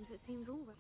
times it seems all right.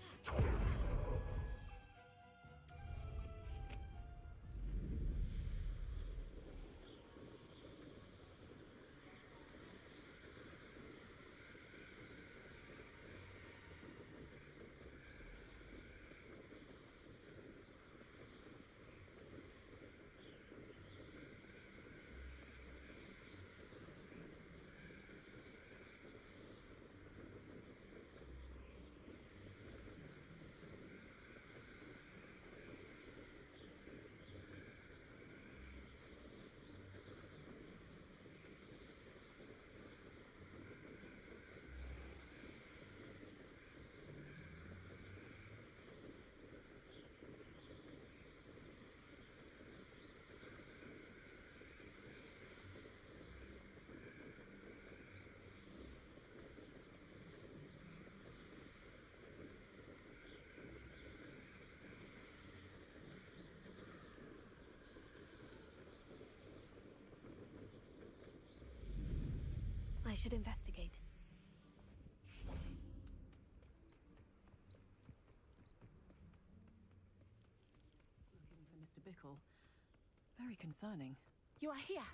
I should investigate. Looking for Mr. Bickle. Very concerning. You are here.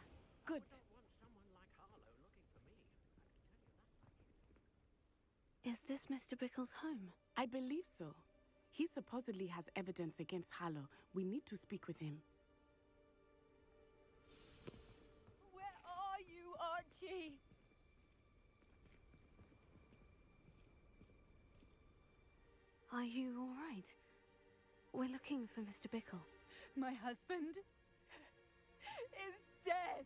Good. I don't want someone like Harlow looking for me. I can tell you that much. Is this Mr. Bickle's home? I believe so. He supposedly has evidence against Harlow. We need to speak with him. Where are you, Archie? Are you all right? We're looking for Mr. Bickle. My husband is dead.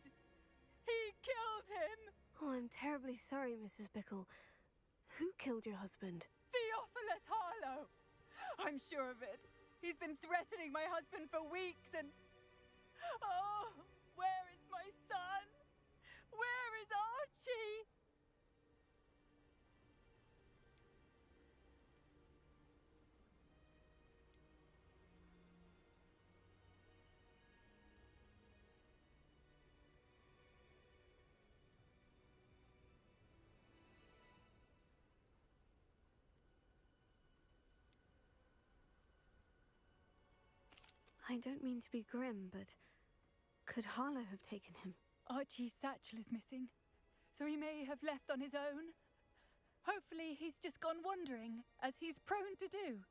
He killed him. Oh, I'm terribly sorry, Mrs. Bickle. Who killed your husband? Theophilus Harlow. I'm sure of it. He's been threatening my husband for weeks and... Oh, where is my son? Where is Archie? I don't mean to be grim, but could Harlow have taken him? Archie's satchel is missing, so he may have left on his own. Hopefully he's just gone wandering, as he's prone to do.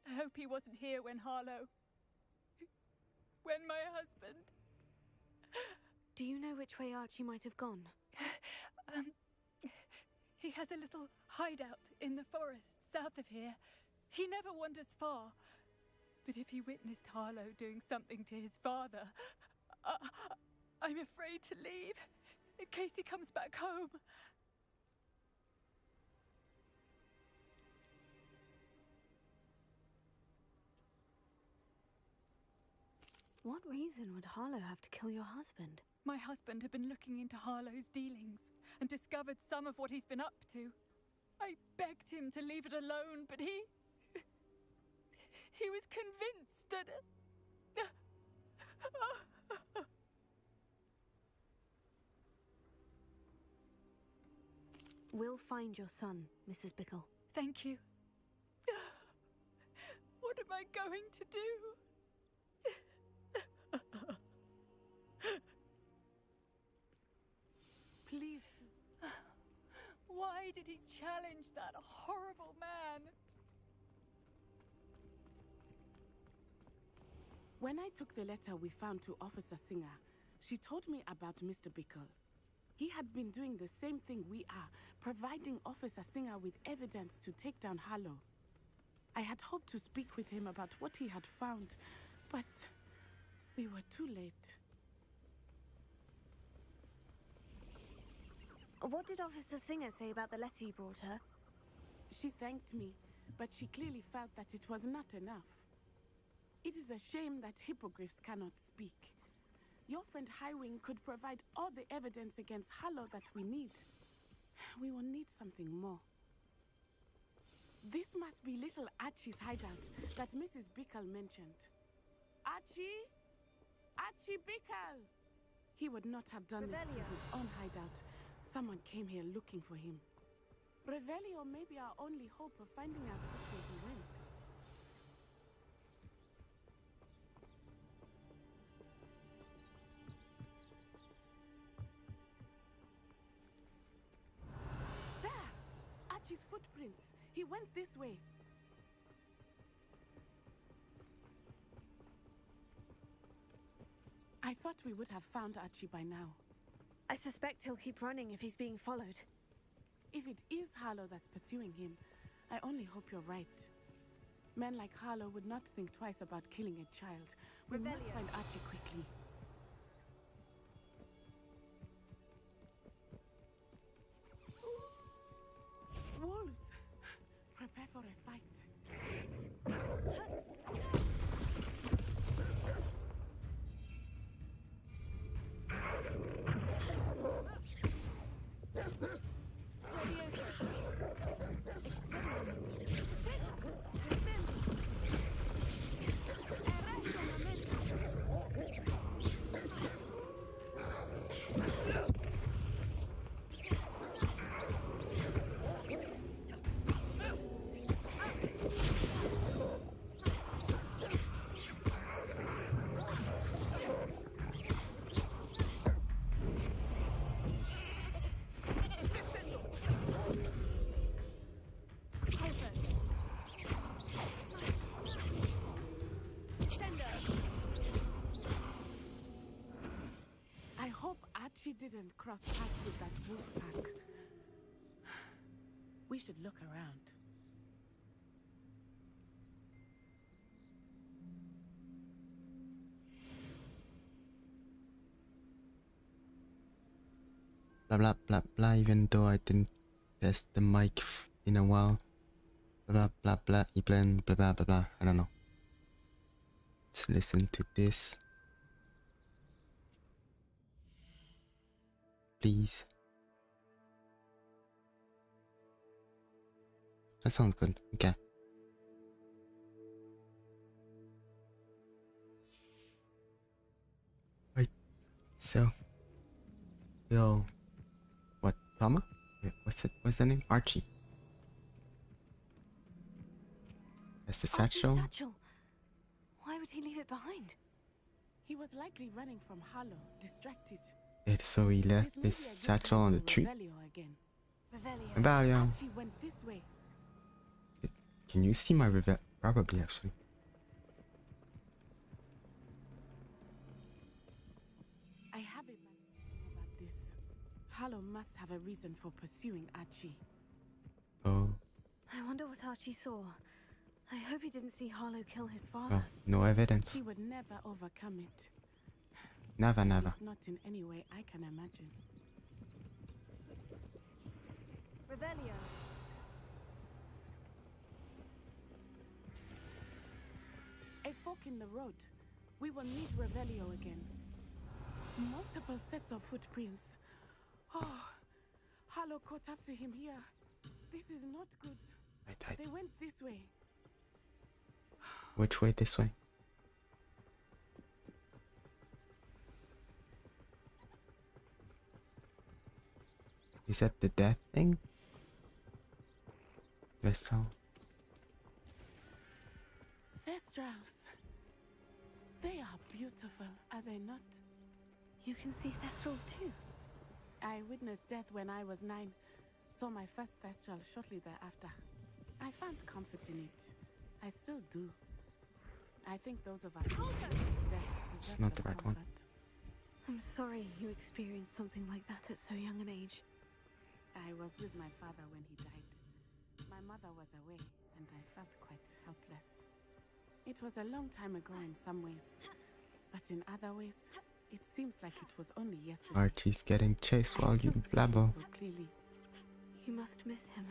I hope he wasn't here when when my husband... Do you know which way Archie might have gone? He has a little hideout in the forest south of here. He never wanders far. But if he witnessed Harlow doing something to his father, I'm afraid to leave, in case he comes back home. What reason would Harlow have to kill your husband? My husband had been looking into Harlow's dealings and discovered some of what he's been up to. I begged him to leave it alone, but he was convinced that... We'll find your son, Mrs. Bickle. Thank you. What am I going to do? Please. Why did he challenge that horrible man? When I took the letter we found to Officer Singer, she told me about Mr. Bickle. He had been doing the same thing we are, providing Officer Singer with evidence to take down Harlow. I had hoped to speak with him about what he had found, but we were too late. What did Officer Singer say about the letter you brought her? She thanked me, but she clearly felt that it was not enough. It is a shame that hippogriffs cannot speak. Your friend Highwing could provide all the evidence against Harlow that we need. We will need something more. This must be little Archie's hideout that Mrs. Bickle mentioned. Archie? Archie Bickle! He would not have done this to his own hideout. Someone came here looking for him. Revelio may be our only hope of finding out which way he went. There! Archie's footprints. He went this way. I thought we would have found Archie by now. I suspect he'll keep running if he's being followed. If it is Harlow that's pursuing him, I only hope you're right. Men like Harlow would not think twice about killing a child. We must Revelio. find Archie quickly. Wolves! Prepare for a fight. She didn't cross paths with that wolf pack. We should look around. Blah blah blah blah, even though I didn't test the mic in a while. Blah blah blah, blah blah blah blah blah. I don't know. Let's listen to this. Please. That sounds good. Okay. Right. So. Bill. What? Palmer? Wait, what's it? What's the name? Archie. That's the satchel. Archie's satchel. Why would he leave it behind? He was likely running from Harlow, distracted. So he left this satchel on the tree. Revelio. Revelio. Archie went this way. Can you see my Revelio? Probably, actually. I have a bad about this. Harlow must have a reason for pursuing Archie. Oh. I wonder what Archie saw. I hope he didn't see Harlow kill his father. Well, no evidence. He would never overcome it. Never, never. It's not in any way I can imagine. Revelio. A fork in the road. We will meet Revelio again. Multiple sets of footprints. Oh, Harlow caught up to him here. This is not good. They went this way. Which way? This way? Is that the death thing? Thestral. Thestrals. They are beautiful, are they not? You can see Thestrals too. I witnessed death when I was 9. Saw my first Thestral shortly thereafter. I found comfort in it. I still do. I think those of us who witnessed death It's deserve not some the right one. comfort. I'm sorry you experienced something like that at so young an age. I was with my father when he died. My mother was away, and I felt quite helpless. It was a long time ago in some ways, but in other ways, it seems like it was only yesterday. Archie's getting chased while you blabber. So clearly. You must miss him.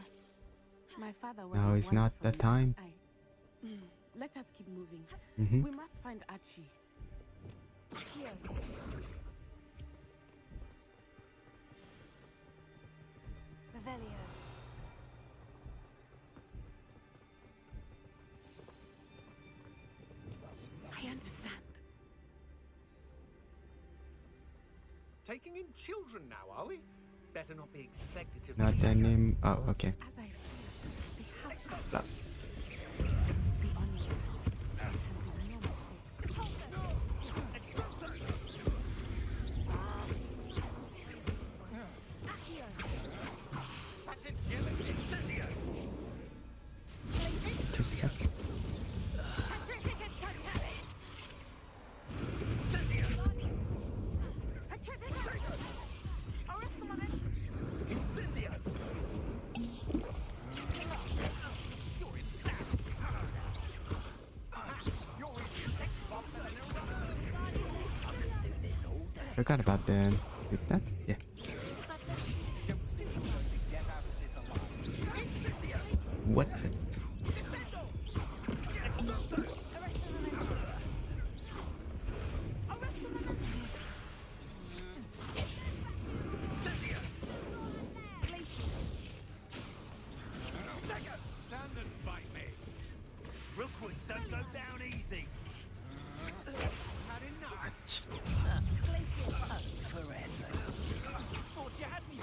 My father was Now is not the time. Let us keep moving. Mm-hmm. We must find Archie. Here. Revelio. I understand. Taking in children now, are we? Better not be expected to. Not their name. Oh, okay. As I feared, they have to Blah. be on your way. There can be no mistakes. Such agility, Incendio! Just a second. Incendio! Forgot about that. Did that? Yeah. What the? Stand and fight me. Rookwoods don't go down easy. Had enough. Thought you had me.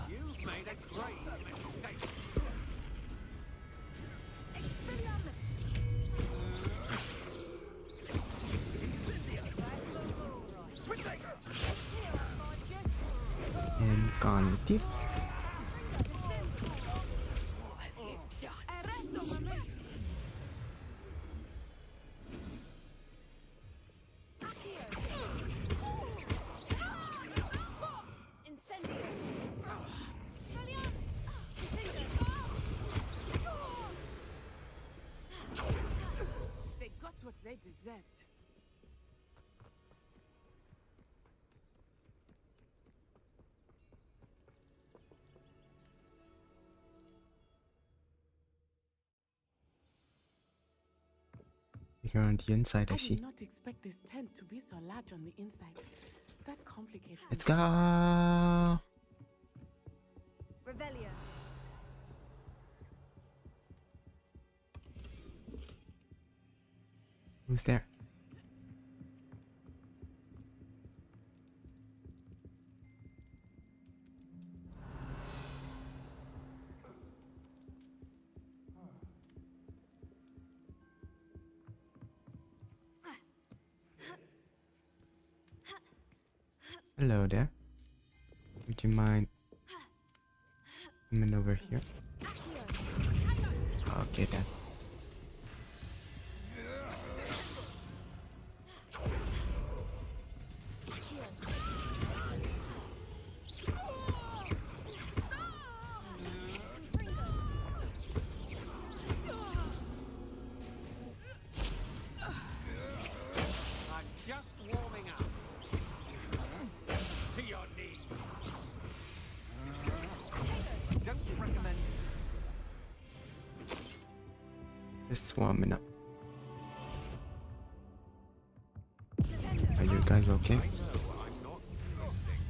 You've made a great mistake. And gone with it. They got what they deserved. Here on the inside, I I see. did not expect this tent to be so large on the inside. That complicates Let's things. go. Revelia. Who's there? Hello there. Would you mind coming over here? Okay then. I'm just warming up. To your knees. Don't recommend it. Just warming up. Are you guys okay? I know I'm not losing.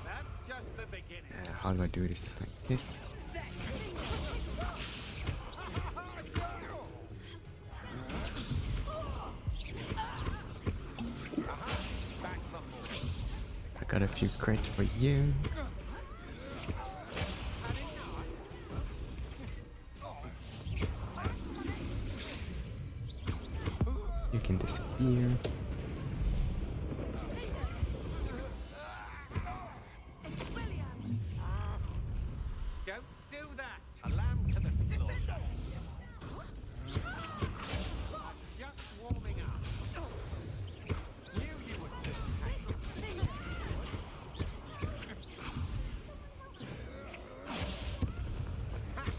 That's just the beginning. How do I do this? Like this? Back some more. I got a few crates for you. You can disappear. Don't do that. A lamb to the slaughter. I'm just warming up. Knew you would just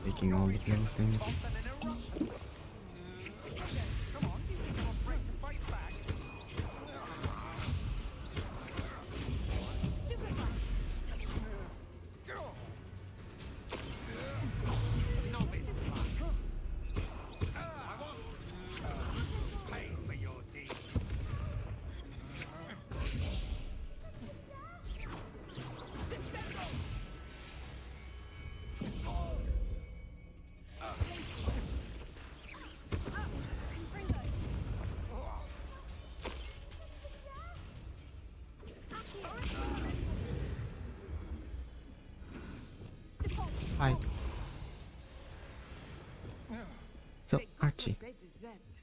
Taking all the little things. Come on, you're afraid to fight back. Novice luck. I want pay for your deed. Hi. So, They got Archie. what they deserved.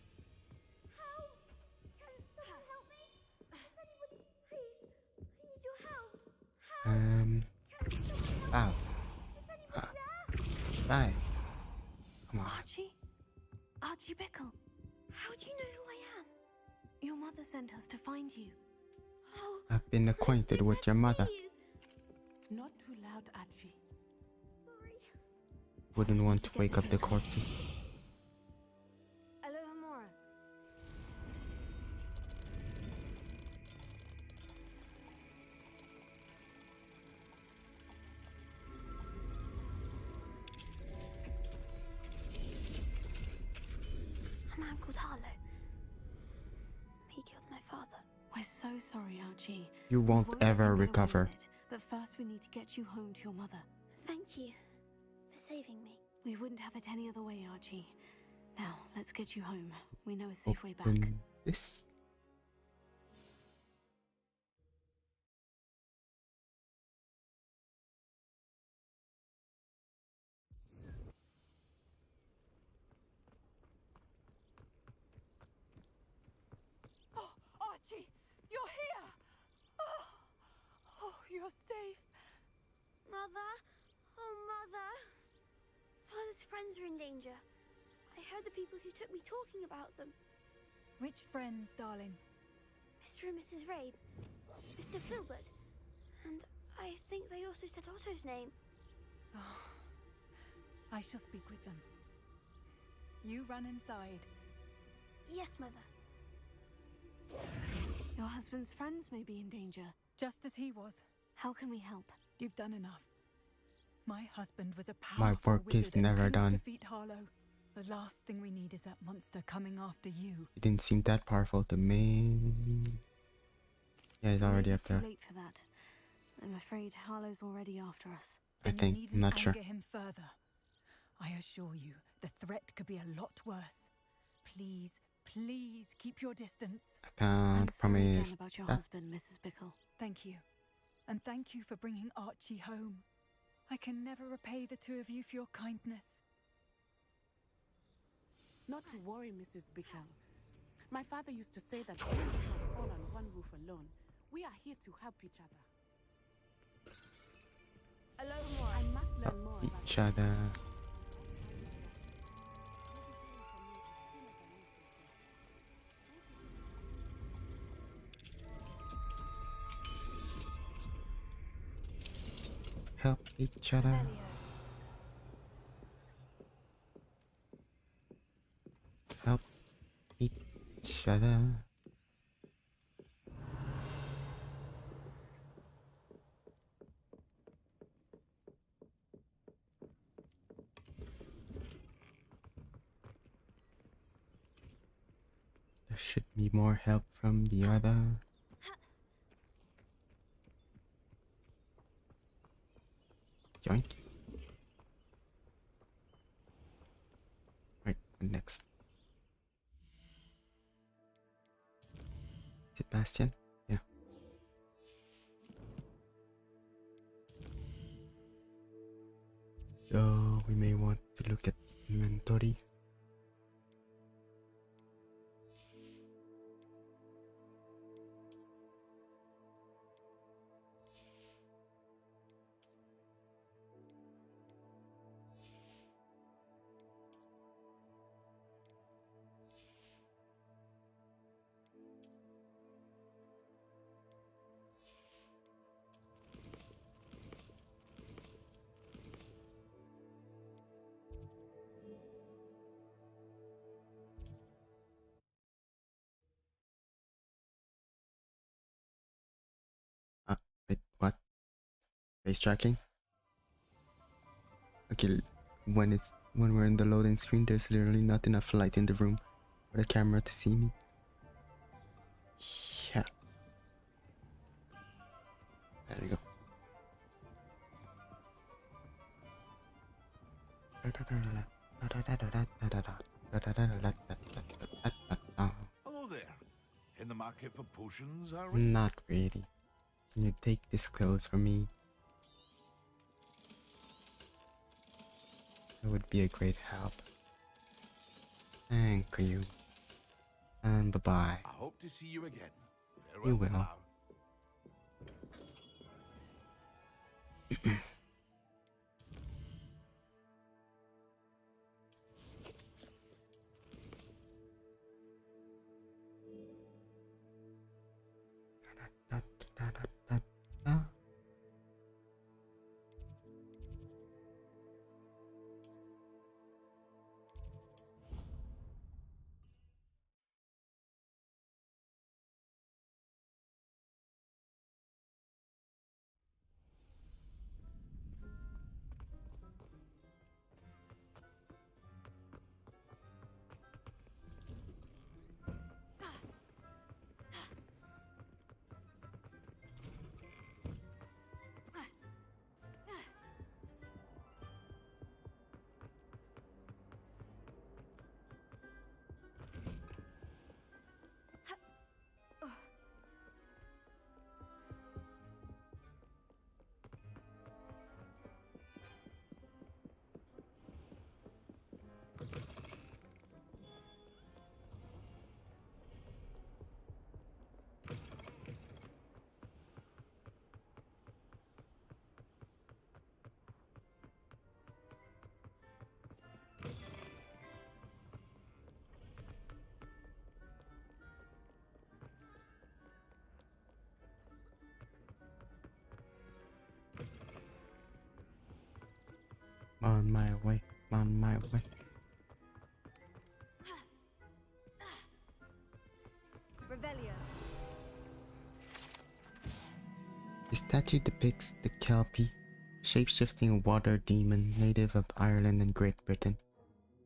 Help! Can someone help me? Anybody, please. I need your help. Can someone help Wow. me? Is anybody there? Bye. Come on. Archie? Archie Bickle. How do you know who I am? Your mother sent us to find you. Oh, I've been acquainted with your mother. Not too loud, Archie. sorry. Wouldn't want to wake up the corpses. Hello, Amora. A man called Harlow. He killed my father. We're so sorry, Archie. You We won't let you ever get away recover. with it, but first we need to get you home to your mother. Thank you for saving me. We wouldn't have it any other way, Archie. Now, let's get you home. We know a safe way back. Open this. Oh, Archie, you're here! Oh, you're safe. Mother? Oh, Mother. Father's friends are in danger. I heard the people who took me talking about them. Which friends, darling? Mr. and Mrs. Rabe. Mr. Filbert. And I think they also said Otto's name. Oh, I shall speak with them. You run inside. Yes, Mother. Your husband's friends may be in danger. Just as he was. How can we help? You've done enough. My husband was a My powerful work is wizard and never couldn't done. defeat Harlow. The last thing we need is that monster coming after you. It didn't seem that powerful to me. Yeah, he's already Maybe up there. Too late for that. I'm afraid Harlow's already after us. I Then think. you I'm needn't not sure. anger him further. I assure you, the threat could be a lot worse. Please, please keep your distance. I can't I'm sorry again promise about your that. husband, Mrs. Bickle. Thank you. And thank you for bringing Archie home. I can never repay the two of you for your kindness. Not to worry, Mrs. Bickle. My father used to say that women do not fall on one roof alone. We are here to help each other. Hello, I must learn more about Each other. Help each other. Help each other. There should be more help from the other. Yoink. Right, what next? Sebastian? Yeah. So we may want to look at inventory. Wait, what? Face tracking? Okay, when we're in the loading screen, there's literally not enough light in the room for the camera to see me. Yeah. There we go. Hello there. In the market for potions, are we? Not really. Can you take this clothes from me? That would be a great help. Thank you. And bye-bye. I hope to see you again. You Farewell for will. now. On my way, on my way. Revelio. The statue depicts the Kelpie, shape-shifting water demon native of Ireland and Great Britain,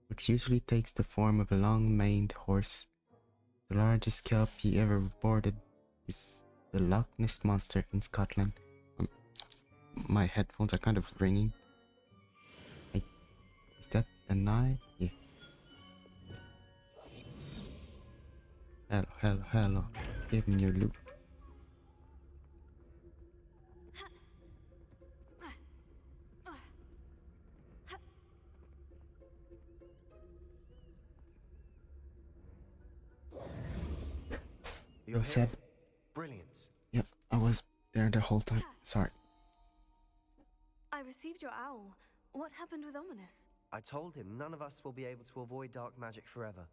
which usually takes the form of a long-maned horse. The largest Kelpie ever reported is the Loch Ness Monster in Scotland. My headphones are kind of ringing. Hey, is that an eye? Yeah. Hello, hello, hello. Give me your loot. You're Seb. here. Brilliant. Yep, I was there the whole time. Sorry. I received your owl. What happened with Ominous? I told him none of us will be able to avoid dark magic forever.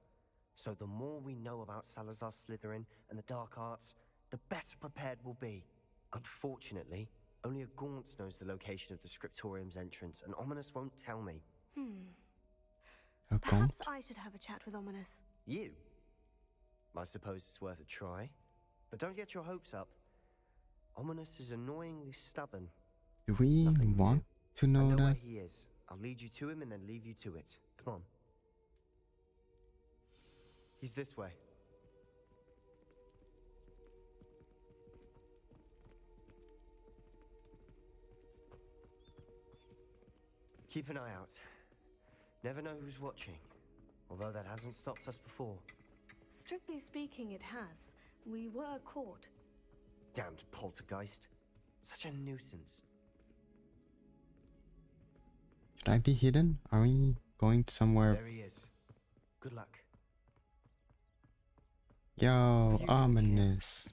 So the more we know about Salazar Slytherin and the dark arts, the better prepared we'll be. Unfortunately, only a Gaunt knows the location of the Scriptorium's entrance, and Ominous won't tell me. Perhaps I should have a chat with Ominous. You? I suppose it's worth a try. But don't get your hopes up. Ominous is annoyingly stubborn. Do we Nothing want to I know know where that? he is. I'll lead you to him and then leave you to it. Come on. He's this way. Keep an eye out. Never know who's watching. Although that hasn't stopped us before. Strictly speaking, it has. We were caught. Damned poltergeist. Such a nuisance. Should I be hidden? Are we going somewhere? There he is. Good luck. Yo, ominous.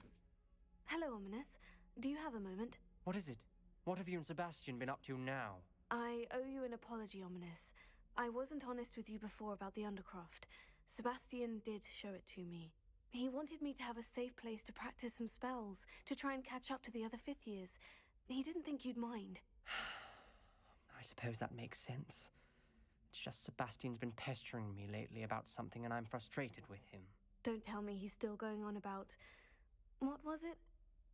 Hello, Ominous. Do you have a moment? What is it? What have you and Sebastian been up to now? I owe you an apology, Ominous. I wasn't honest with you before about the Undercroft. Sebastian did show it to me. He wanted me to have a safe place to practice some spells, to try and catch up to the other fifth years. He didn't think you'd mind. I suppose that makes sense. It's just Sebastian's been pestering me lately about something and I'm frustrated with him. Don't tell me he's still going on about... What was it?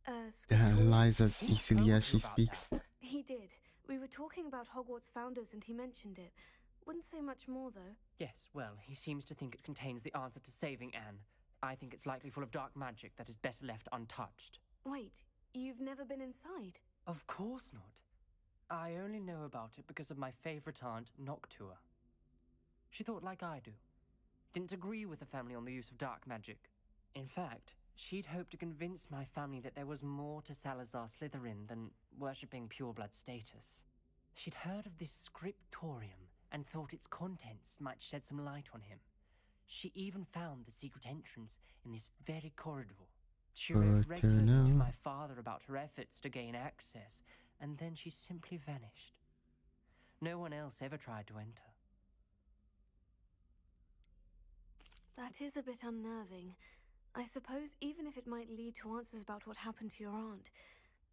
That Scriptorium? lies as easily as she about speaks. He did. We were talking about Hogwarts founders and he mentioned it. Wouldn't say much more, though. Yes, well, he seems to think it contains the answer to saving Anne. I think it's likely full of dark magic that is better left untouched. Wait, you've never been inside? Of course not. I only know about it because of my favorite aunt, Noctua. She thought like I do. Didn't agree with the family on the use of dark magic. In fact, she'd hoped to convince my family that there was more to Salazar Slytherin than worshipping pureblood status. She'd heard of this Scriptorium and thought its contents might shed some light on him. She even found the secret entrance in this very corridor. She wrote Good to regularly to know. my father about her efforts to gain access, and then she simply vanished. No one else ever tried to enter. That is a bit unnerving. I suppose even if it might lead to answers about what happened to your aunt,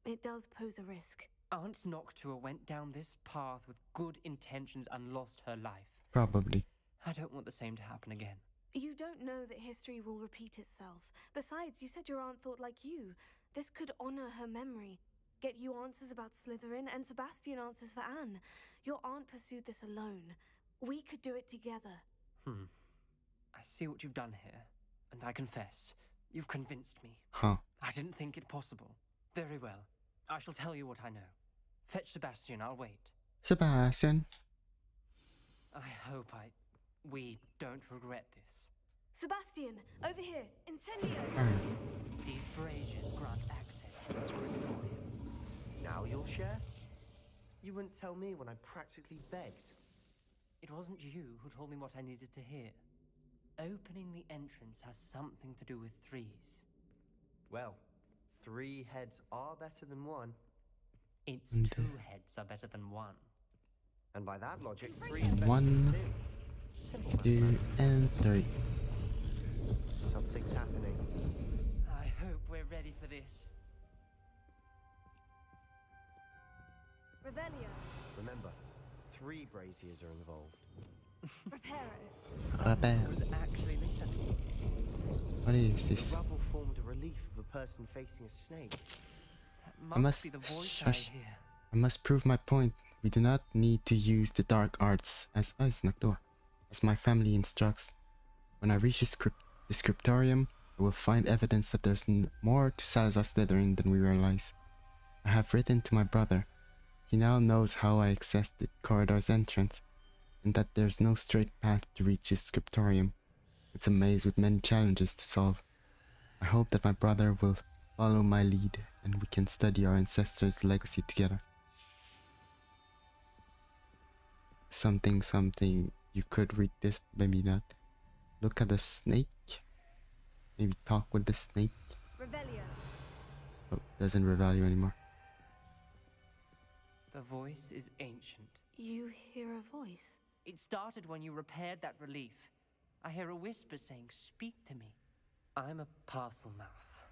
it does pose a risk. Aunt Noctua went down this path with good intentions and lost her life. Probably. I don't want the same to happen again. You don't know that history will repeat itself. Besides, you said your aunt thought like you. This could honor her memory, get you answers about Slytherin, and Sebastian answers for Anne. Your aunt pursued this alone. We could do it together. I see what you've done here, and I confess, you've convinced me. Huh. I didn't think it possible. Very well. I shall tell you what I know. Fetch Sebastian, I'll wait. Sebastian. I hope we don't regret this. Sebastian, over here, Incendio! These braziers grant access to the scriptorium. Now you'll share? You wouldn't tell me when I practically begged. It wasn't you who told me what I needed to hear. Opening the entrance has something to do with threes. Well, 3 heads are better than 1. It's 2 heads are better than 1. And by that logic, 3 is better 1, than 2. Simple 2, mathematics. and 3. Something's happening. I hope we're ready for this. Revelio, Remember, 3 braziers are involved. Reparo. Someone Was actually listening. What is The this? rubble formed a relief of a person facing a snake. That must be the voice I Shush. hear. I must prove my point. We do not need to use the dark arts as my family instructs. When I reach the scriptorium, I will find evidence that there's more to Salazar Slytherin than we realize. I have written to my brother. He now knows how I accessed the corridor's entrance, and that there's no straight path to reach the scriptorium. It's a maze with many challenges to solve. I hope that my brother will follow my lead, and we can study our ancestors' legacy together. Something, you could read this, maybe not. Look at the snake. Maybe talk with the snake. Revelio. Oh, doesn't revalue anymore. The voice is ancient. You hear a voice? It started when you repaired that relief. I hear a whisper saying, "Speak to me." I'm a parcel mouth.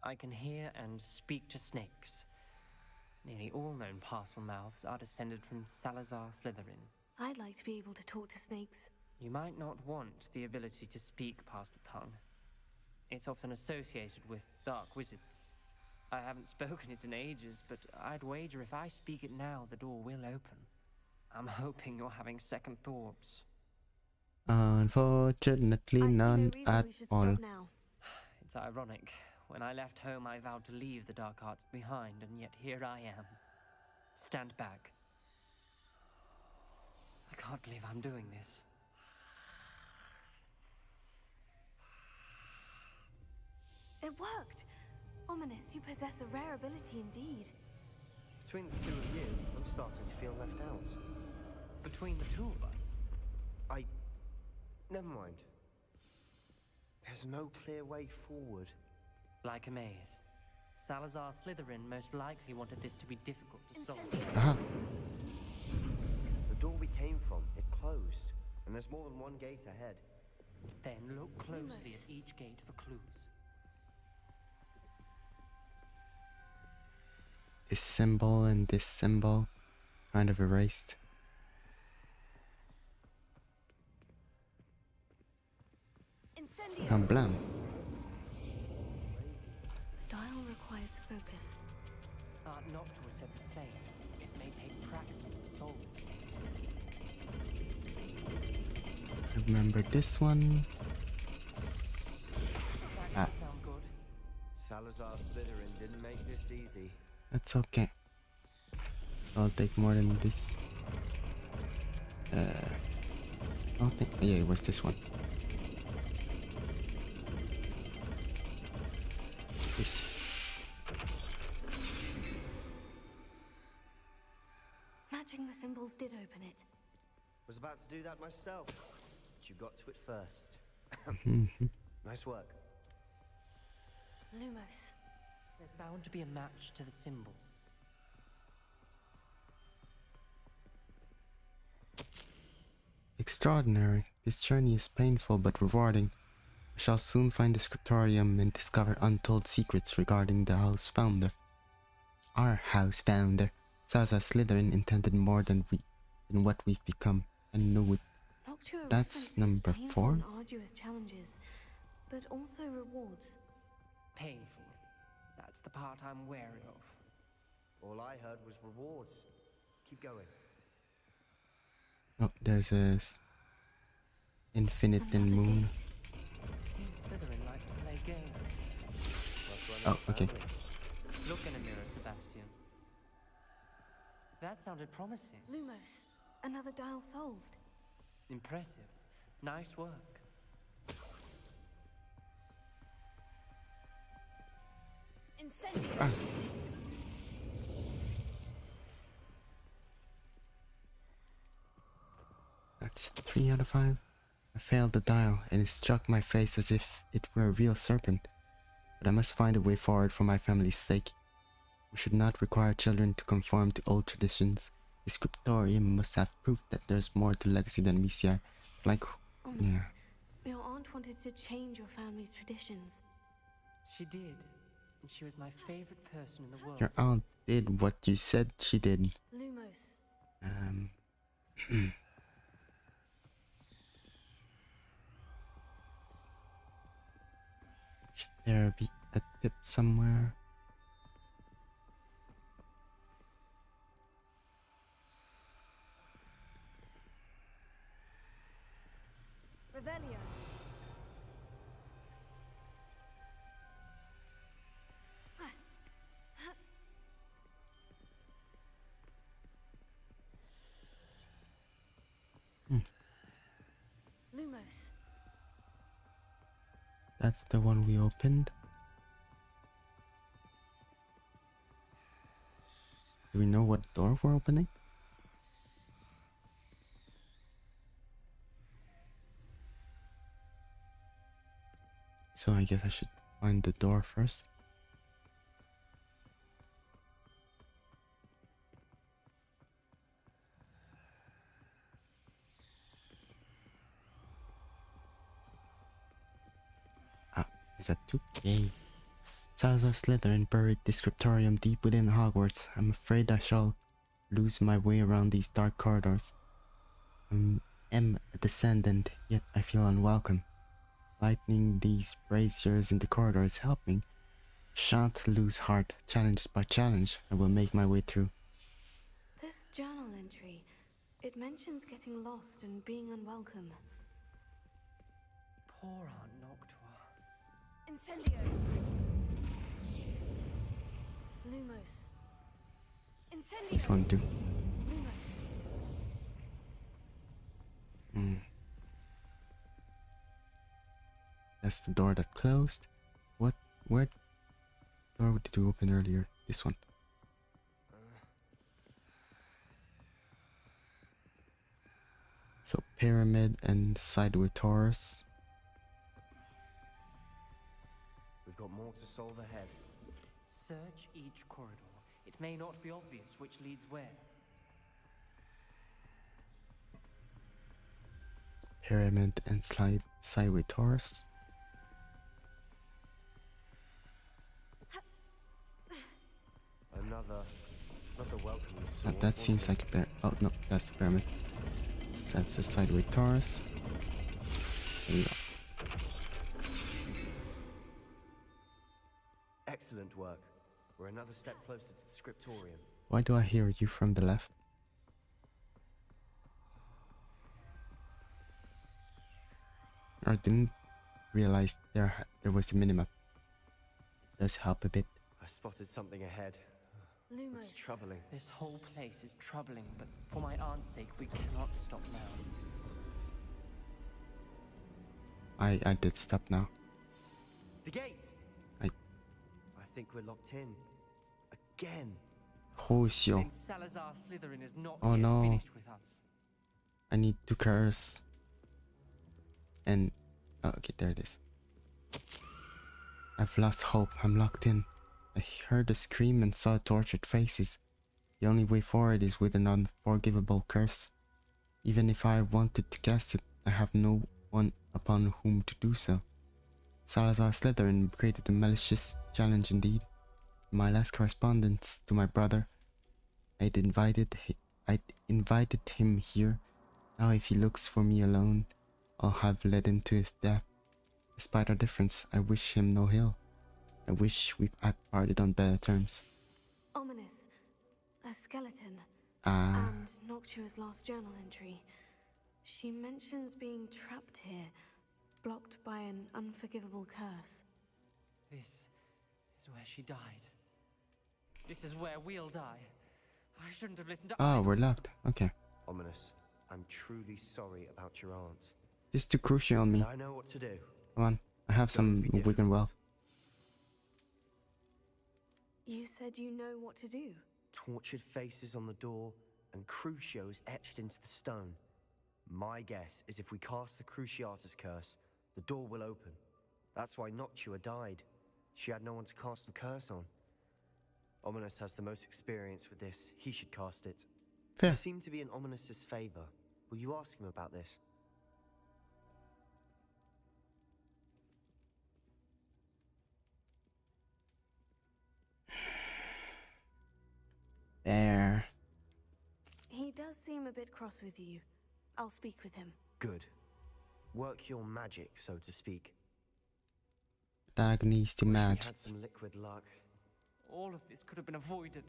I can hear and speak to snakes. Nearly all known parcel mouths are descended from Salazar Slytherin. I'd like to be able to talk to snakes. You might not want the ability to speak past the tongue. It's often associated with dark wizards. I haven't spoken it in ages, but I'd wager if I speak it now, the door will open. I'm hoping you're having second thoughts. Unfortunately, I see no none reason at we should all. stop now. It's ironic. When I left home, I vowed to leave the dark arts behind, and yet here I am. Stand back. I can't believe I'm doing this. It worked! Ominous, you possess a rare ability indeed. Between the 2 of you, I'm starting to feel left out. Between the 2 of us, Never mind. There's no clear way forward. like a maze. Salazar Slytherin most likely wanted this to be difficult to solve. Incendio. Aha. The door we came from, it closed. And there's more than one gate ahead. Then look closely Lumos. at each gate for clues. This symbol and this symbol kind of erased. Incendio. Blam. The dial requires focus. Aunt Noctua said the same. It may take practice to solve it. Remember this one. That didn't sound good. Salazar Slytherin didn't make this easy. That's okay. I'll take more than this. I don't think. Yeah, it was this one. This. Matching the symbols did open it. Was about to do that myself, but you got to it first. Nice work. Lumos. There's bound to be a match to the symbols. Extraordinary. This journey is painful but rewarding. I shall soon find the scriptorium and discover untold secrets regarding the house founder. Our house founder. Salazar Slytherin intended more than what we've become. I know it. Noctua That's references number painful 4. and arduous challenges, but also rewards. Painful. That's the part I'm wary of. All I heard was rewards. Keep going. Oh, there's a infinite and Another moon. gate. Seems Slytherin like to play games. Must run Oh, out of okay. family. Look in a mirror, Sebastian. That sounded promising. Lumos. Another dial solved. Impressive. Nice work. Incendio. Ah. That's 3 out of 5. I failed the dial, and it struck my face as if it were a real serpent. But I must find a way forward for my family's sake. We should not require children to conform to old traditions. The scriptorium must have proof that there's more to legacy than we see. Like, yeah. Ominous. Your aunt wanted to change your family's traditions. She did. And she was my favorite person in the world. Your aunt did what you said she did. Lumos. Should there be a tip somewhere? Revelio. Lumos. That's the one we opened. Do we know what door we're opening? So I guess I should find the door first. Ah, is that 2? Yay. Salazar Slytherin buried the scriptorium deep within Hogwarts. I'm afraid I shall lose my way around these dark corridors. I am a descendant, yet I feel unwelcome. Lighting these braziers in the corridors help me. Shan't lose heart. Challenge by challenge, I will make my way through. This journal entry, it mentions getting lost and being unwelcome. Poor Aunt Noctua. Incendio. Lumos. Incendio. This one too. Lumos. That's the door that closed. Where door did we open earlier? This one. So pyramid and sideway Taurus. We've got more to solve ahead. Search each corridor. It may not be obvious which leads where. Pyramid and sideway Taurus. Another welcoming sword. That seems like a pyramid. Oh no, that's the pyramid. That's the sideway Taurus. There we go. Excellent work. We're another step closer to the scriptorium. Why do I hear you from the left? I didn't realize there was a minimap. Does help a bit. I spotted something ahead. Lumos. It's troubling. This whole place is troubling, but for my aunt's sake, we cannot stop now. I did stop now. The gate! I think we're locked in. Again. Hosio. Then Salazar Slytherin is not Oh yet no. finished with us. I need to curse. And oh, okay, there it is. I've lost hope. I'm locked in. I heard a scream and saw tortured faces. The only way forward is with an unforgivable curse. Even if I wanted to cast it, I have no one upon whom to do so. Salazar Slytherin created a malicious challenge indeed. In my last correspondence to my brother, I'd invited him here. Now if he looks for me alone, I'll have led him to his death. Despite our difference, I wish him no ill. I wish we had parted on better terms. Ominous. A skeleton. Ah. And Noctua's last journal entry. She mentions being trapped here, blocked by an unforgivable curse. This is where she died. This is where we'll die. I shouldn't have listened to Oh, either. we're locked. Okay. Ominous, I'm truly sorry about your aunt. Just too crucial on me. I know what to do. Come on. I have It's going some to be Wigan well. difficult. You said you know what to do. Tortured faces on the door and Crucios etched into the stone. My guess is if we cast the Cruciatus curse, the door will open. That's why Noctua died. She had no one to cast the curse on. Ominous has the most experience with this. He should cast it. Fair. You seem to be in Ominous's favor. Will you ask him about this? There. He does seem a bit cross with you. I'll speak with him. Good. Work your magic, so to speak. Dag needs to Wish we mad. had some liquid luck. All of this could have been avoided.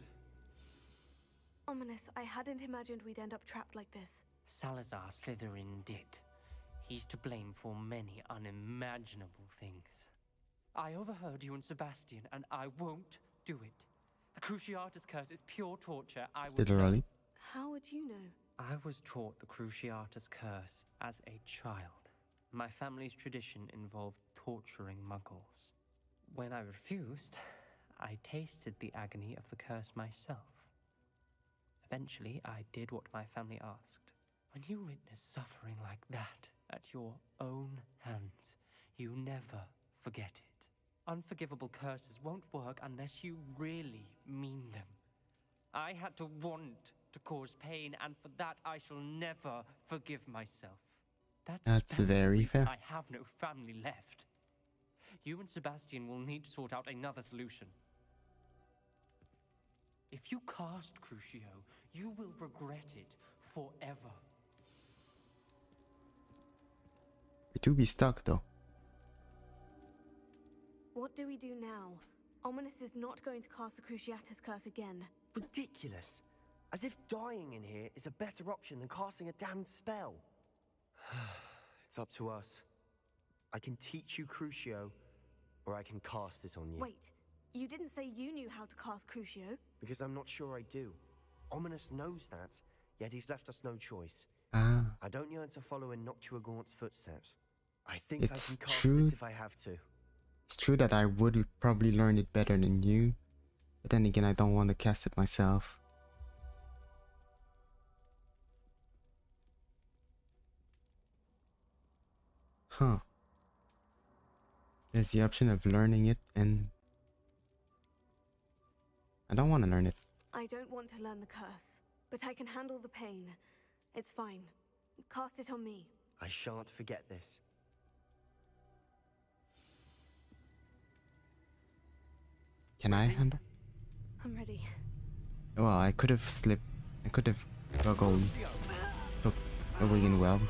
Ominous, I hadn't imagined we'd end up trapped like this. Salazar Slytherin did. He's to blame for many unimaginable things. I overheard you and Sebastian, and I won't do it. The Cruciatus curse is pure torture. I would Literally. How would you know? I was taught the Cruciatus curse as a child. My family's tradition involved torturing muggles. When I refused, I tasted the agony of the curse myself. Eventually, I did what my family asked. When you witness suffering like that at your own hands, you never forget it. Unforgivable curses won't work unless you really mean them. I had to want to cause pain, and for that I shall never forgive myself. That's very fair. I have no family left. You and Sebastian will need to sort out another solution. If you cast Crucio, you will regret it forever. We do be stuck though. What do we do now? Ominous is not going to cast the Cruciatus curse again. Ridiculous. As if dying in here is a better option than casting a damned spell. It's up to us. I can teach you Crucio, or I can cast it on you. Wait, you didn't say you knew how to cast Crucio? Because I'm not sure I do. Ominous knows that, yet he's left us no choice. Ah. I don't yearn to follow in Noctua Gaunt's footsteps. I think It's I can cast true. it if I have to. It's true that I would probably learn it better than you. But then again, I don't want to cast it myself. Huh. There's the option of learning it, and I don't want to learn it. I don't want to learn the curse, but I can handle the pain. It's fine. Cast it on me. I shan't forget this. Can I handle? I'm ready. Well, I could have slipped. I could have goggled. Took a Wigan well.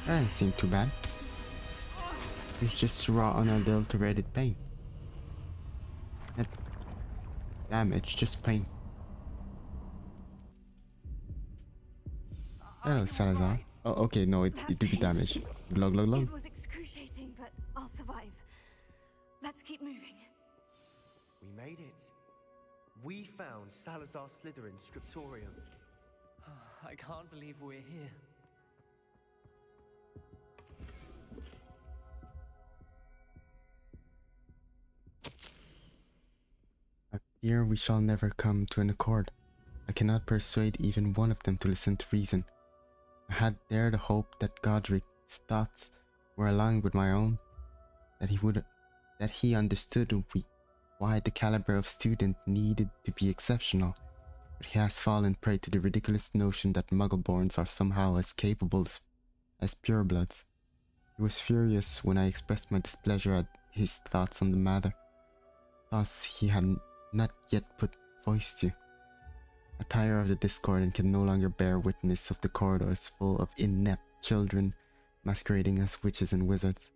That didn't seem too bad. It's just raw, unadulterated pain. Not damage, just pain. Hello, Salazar. Oh, okay, no, it did be damage. Glug, glug, glug. It was excruciating, but I'll survive. Let's keep moving. We made it. We found Salazar Slytherin's scriptorium. I can't believe we're here. fear we shall never come to an accord. I cannot persuade even one of them to listen to reason. I had dared to hope that Godric's thoughts were aligned with my own, that he understood why the caliber of student needed to be exceptional, but he has fallen prey to the ridiculous notion that Muggleborns are somehow as capable as purebloods. He was furious when I expressed my displeasure at his thoughts on the matter, thoughts he had not yet put voice to. I tire of the discord and can no longer bear witness of the corridors full of inept children masquerading as witches and wizards.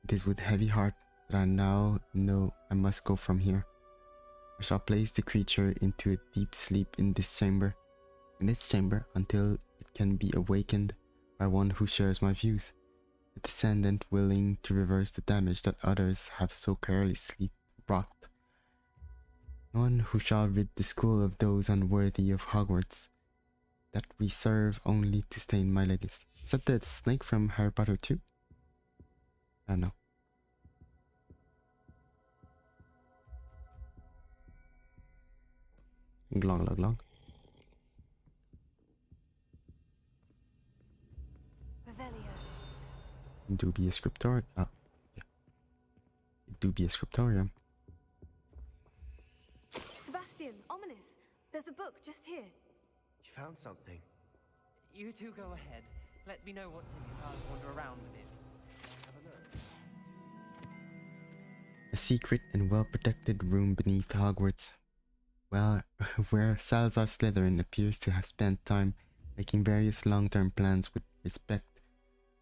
It is with heavy heart that I now know I must go from here. I shall place the creature into a deep sleep in its chamber, until it can be awakened by one who shares my views, a descendant willing to reverse the damage that others have so carelessly wrought. One who shall rid the school of those unworthy of Hogwarts, that we serve only to stain my legacy. Is that the snake from Harry Potter 2? I don't know. Glong, glong, glong. Revelio. Dubia scriptorium. Oh, yeah. Dubia scriptorium. Sebastian, ominous. There's a book just here. You found something. You two go ahead. Let me know what's in it. I'll wander around with it. Have a look. A secret and well-protected room beneath Hogwarts. Well, where Salazar Slytherin appears to have spent time making various long-term plans with respect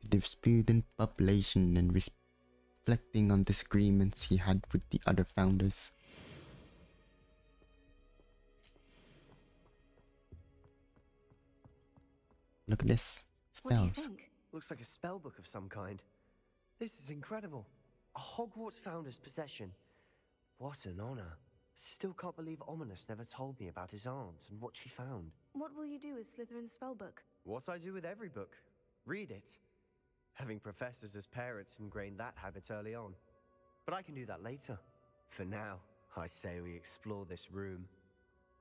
to the student population and reflecting on disagreements he had with the other founders. Look at this. What do you Spells. think? Looks like a spell book of some kind. This is incredible. A Hogwarts founder's possession. What an honor. Still can't believe Ominous never told me about his aunt and what she found. What will you do with Slytherin's spellbook? What I do with every book. Read it. Having professors as parents ingrained that habit early on. But I can do that later. For now, I say we explore this room.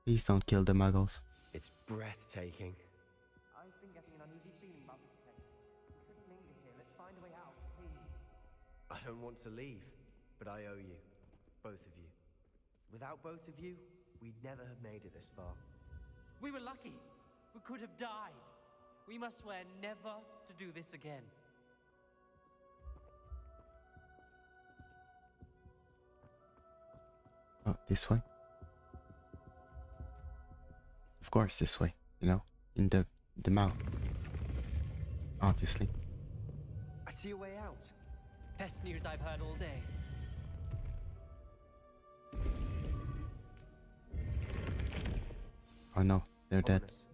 Please don't kill the muggles. It's breathtaking. I've been getting an uneasy feeling about this place. We shouldn't linger here. Let's find a way out, please. I don't want to leave, but I owe you. Both of you. Without both of you, we'd never have made it this far. We were lucky. We could have died. We must swear never to do this again. Oh, this way? Of course, this way, you know, in the mouth. Obviously. I see a way out. Best news I've heard all day. Oh no, they're dead. Ominous.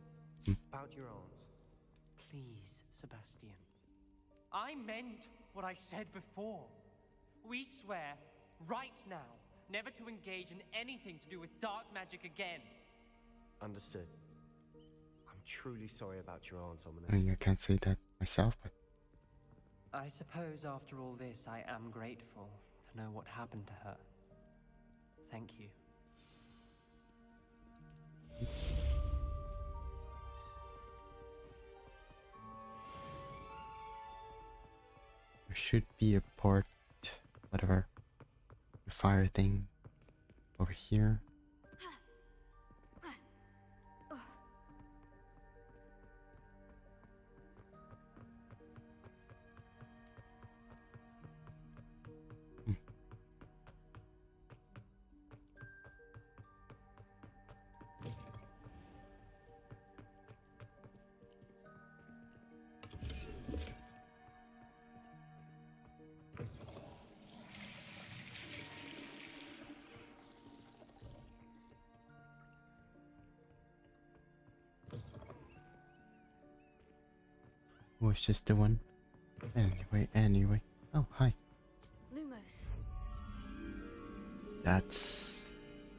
About your aunt. Please, Sebastian. I meant what I said before. We swear, right now, never to engage in anything to do with dark magic again. Understood. I'm truly sorry about your aunt, Ominous. I mean, I can't say that myself, but I suppose after all this, I am grateful to know what happened to her. Thank you. there should be a port, whatever, the fire thing over here. Oh, it's just the one. Anyway. Oh, hi. Lumos. That's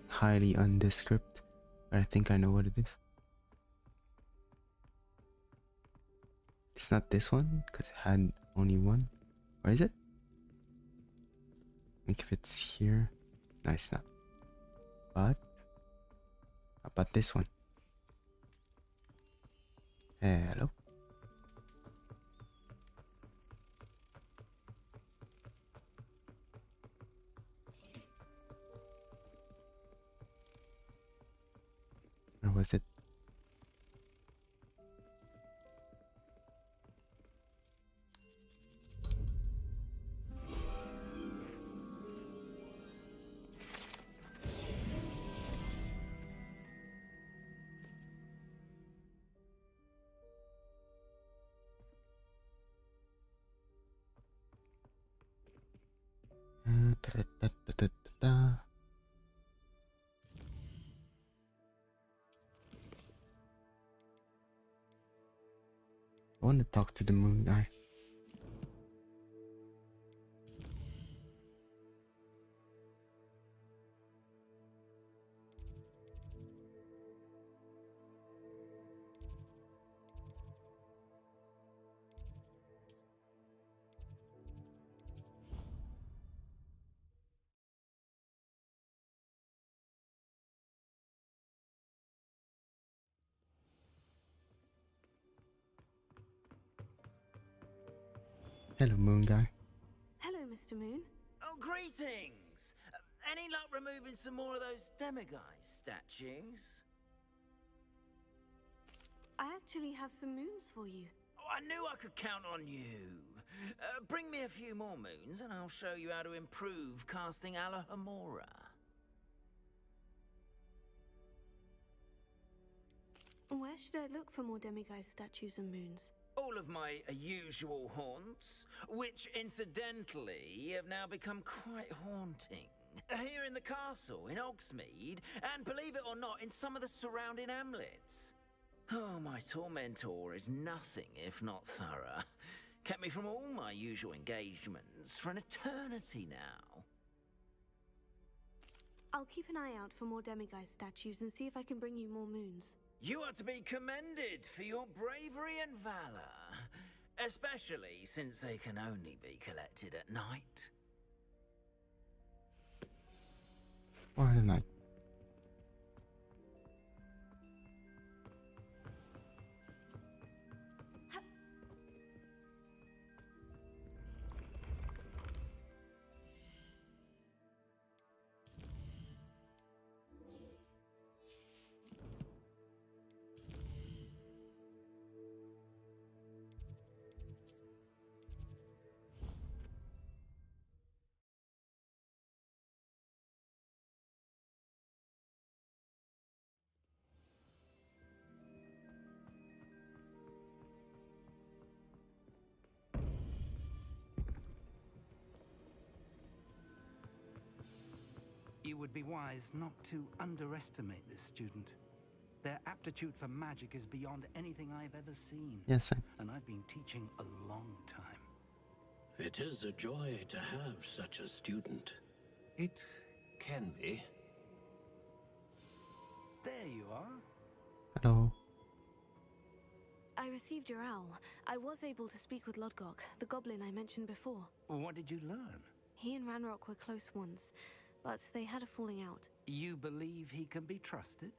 highly undescript, but I think I know what it is. It's not this one, because it had only one. Or is it? I think if it's here... No, it's not. But how about this one? Hello. Or was it? Da-da-da-da-da-da. I want to talk to the moon guy. Hello, moon guy. Hello, Mr. Moon. Oh, greetings! Any luck removing some more of those demiguise statues? I actually have some moons for you. Oh, I knew I could count on you. Bring me a few more moons and I'll show you how to improve casting Alohomora. Where should I look for more demiguise statues and moons? All of my usual haunts, which incidentally have now become quite haunting. Here in the castle, in Hogsmeade, and believe it or not, in some of the surrounding hamlets. Oh, my tormentor is nothing if not thorough. Kept me from all my usual engagements for an eternity now. I'll keep an eye out for more demiguise statues and see if I can bring you more moons. You are to be commended for your bravery and valor, especially since they can only be collected at night. Why the night? You would be wise not to underestimate this student. Their aptitude for magic is beyond anything I've ever seen. Yes, And I've been teaching a long time. It is a joy to have such a student. It can be. There you are. hello. I received your owl. I was able to speak with Lodgok, the goblin I mentioned before. What did you learn? He and Ranrock were close once, but they had a falling out. You believe he can be trusted?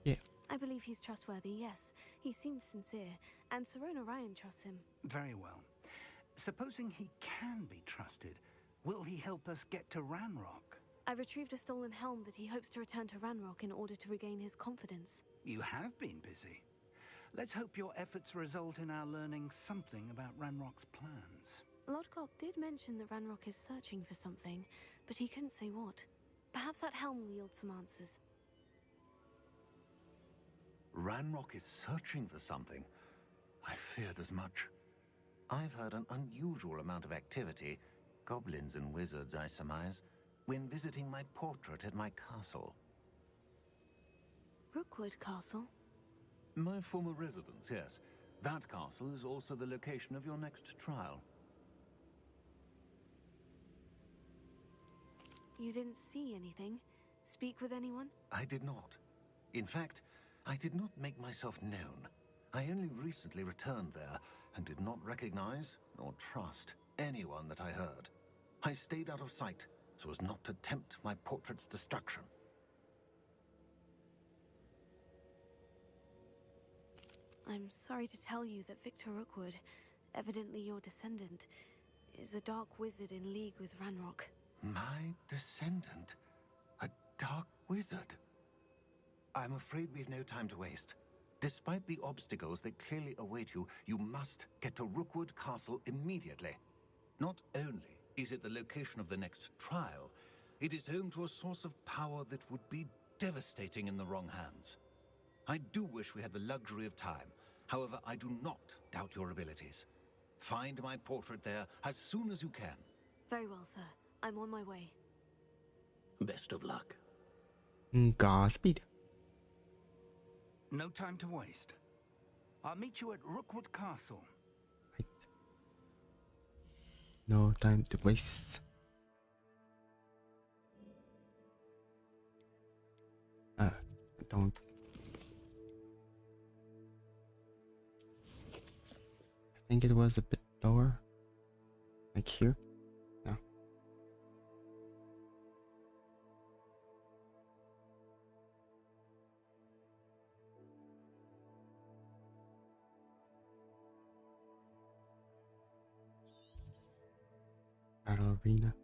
Yeah. I believe he's trustworthy, yes. He seems sincere, and Sirona Ryan trusts him. Very well. Supposing he can be trusted, will he help us get to Ranrock? I retrieved a stolen helm that he hopes to return to Ranrock in order to regain his confidence. You have been busy. Let's hope your efforts result in our learning something about Ranrock's plans. Lodgok did mention that Ranrock is searching for something, but he couldn't say what. Perhaps that helm will yield some answers. Ranrock is searching for something. I feared as much. I've heard an unusual amount of activity, goblins and wizards, I surmise, when visiting my portrait at my castle. Rookwood Castle? My former residence, yes. That castle is also the location of your next trial. You didn't see anything? Speak with anyone? I did not. In fact, I did not make myself known. I only recently returned there and did not recognize nor trust anyone that I heard. I stayed out of sight so as not to tempt my portrait's destruction. I'm sorry to tell you that Victor Rookwood, evidently your descendant, is a dark wizard in league with Ranrock. My descendant? A dark wizard? I'm afraid we've no time to waste. Despite the obstacles that clearly await you, you must get to Rookwood Castle immediately. Not only is it the location of the next trial, it is home to a source of power that would be devastating in the wrong hands. I do wish we had the luxury of time. However, I do not doubt your abilities. Find my portrait there as soon as you can. Very well, sir. I'm on my way. Best of luck. Godspeed. No time to waste. I'll meet you at Rookwood Castle. No time to waste. Don't. I think it was a bit lower. Like here. No. Battle arena.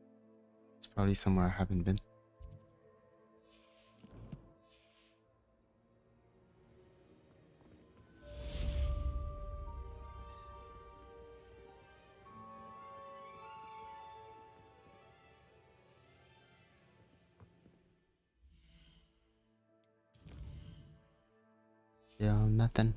It's probably somewhere I haven't been. Still nothing.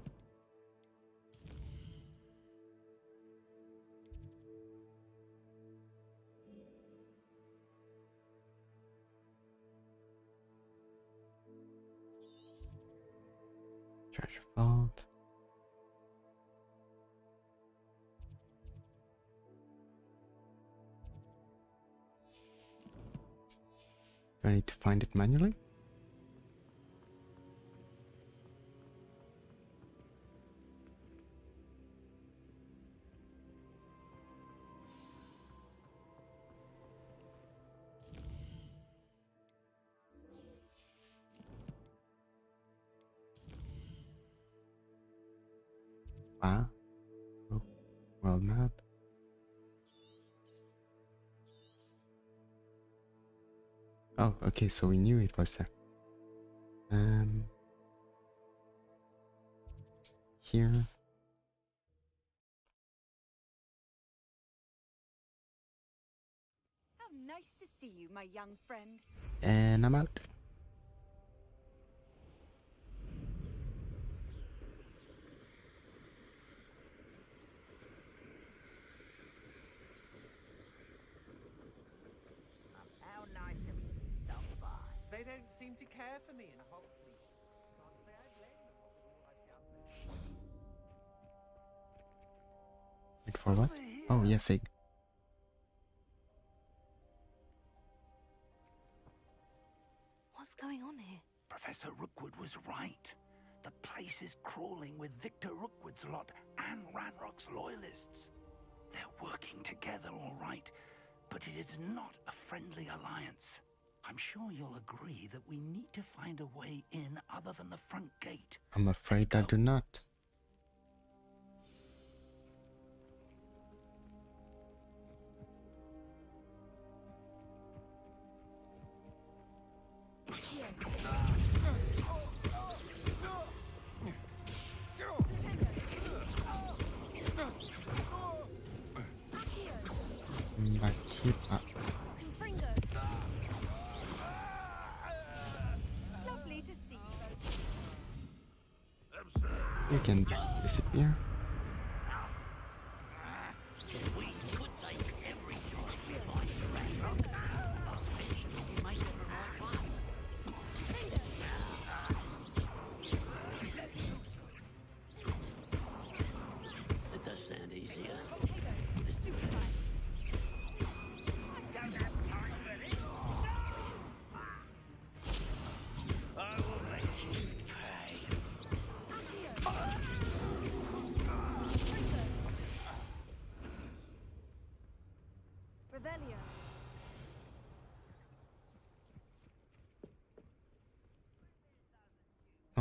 Treasure vault. Do I need to find it manually? Wow. Oh, world map. Oh, okay, so we knew it was there. Here. How nice to see you, my young friend. And I'm out. How nice of you to stop by. They don't seem to care for me in Hogwarts. Can't say I blame them for all I've done there. Wait for what? Oh, yeah, fig. What's going on here? Professor Rookwood was right. The place is crawling with Victor Rookwood's lot and Ranrock's loyalists. They're working together, all right, but it is not a friendly alliance. I'm sure you'll agree that we need to find a way in other than the front gate. I'm afraid I do not. Back here. Lovely to see you. You can disappear. We could take every chance we find to Ranrock, but eventually we may never right one. It does sound easier. Let's do it. Don't have time for this. I will make you pay.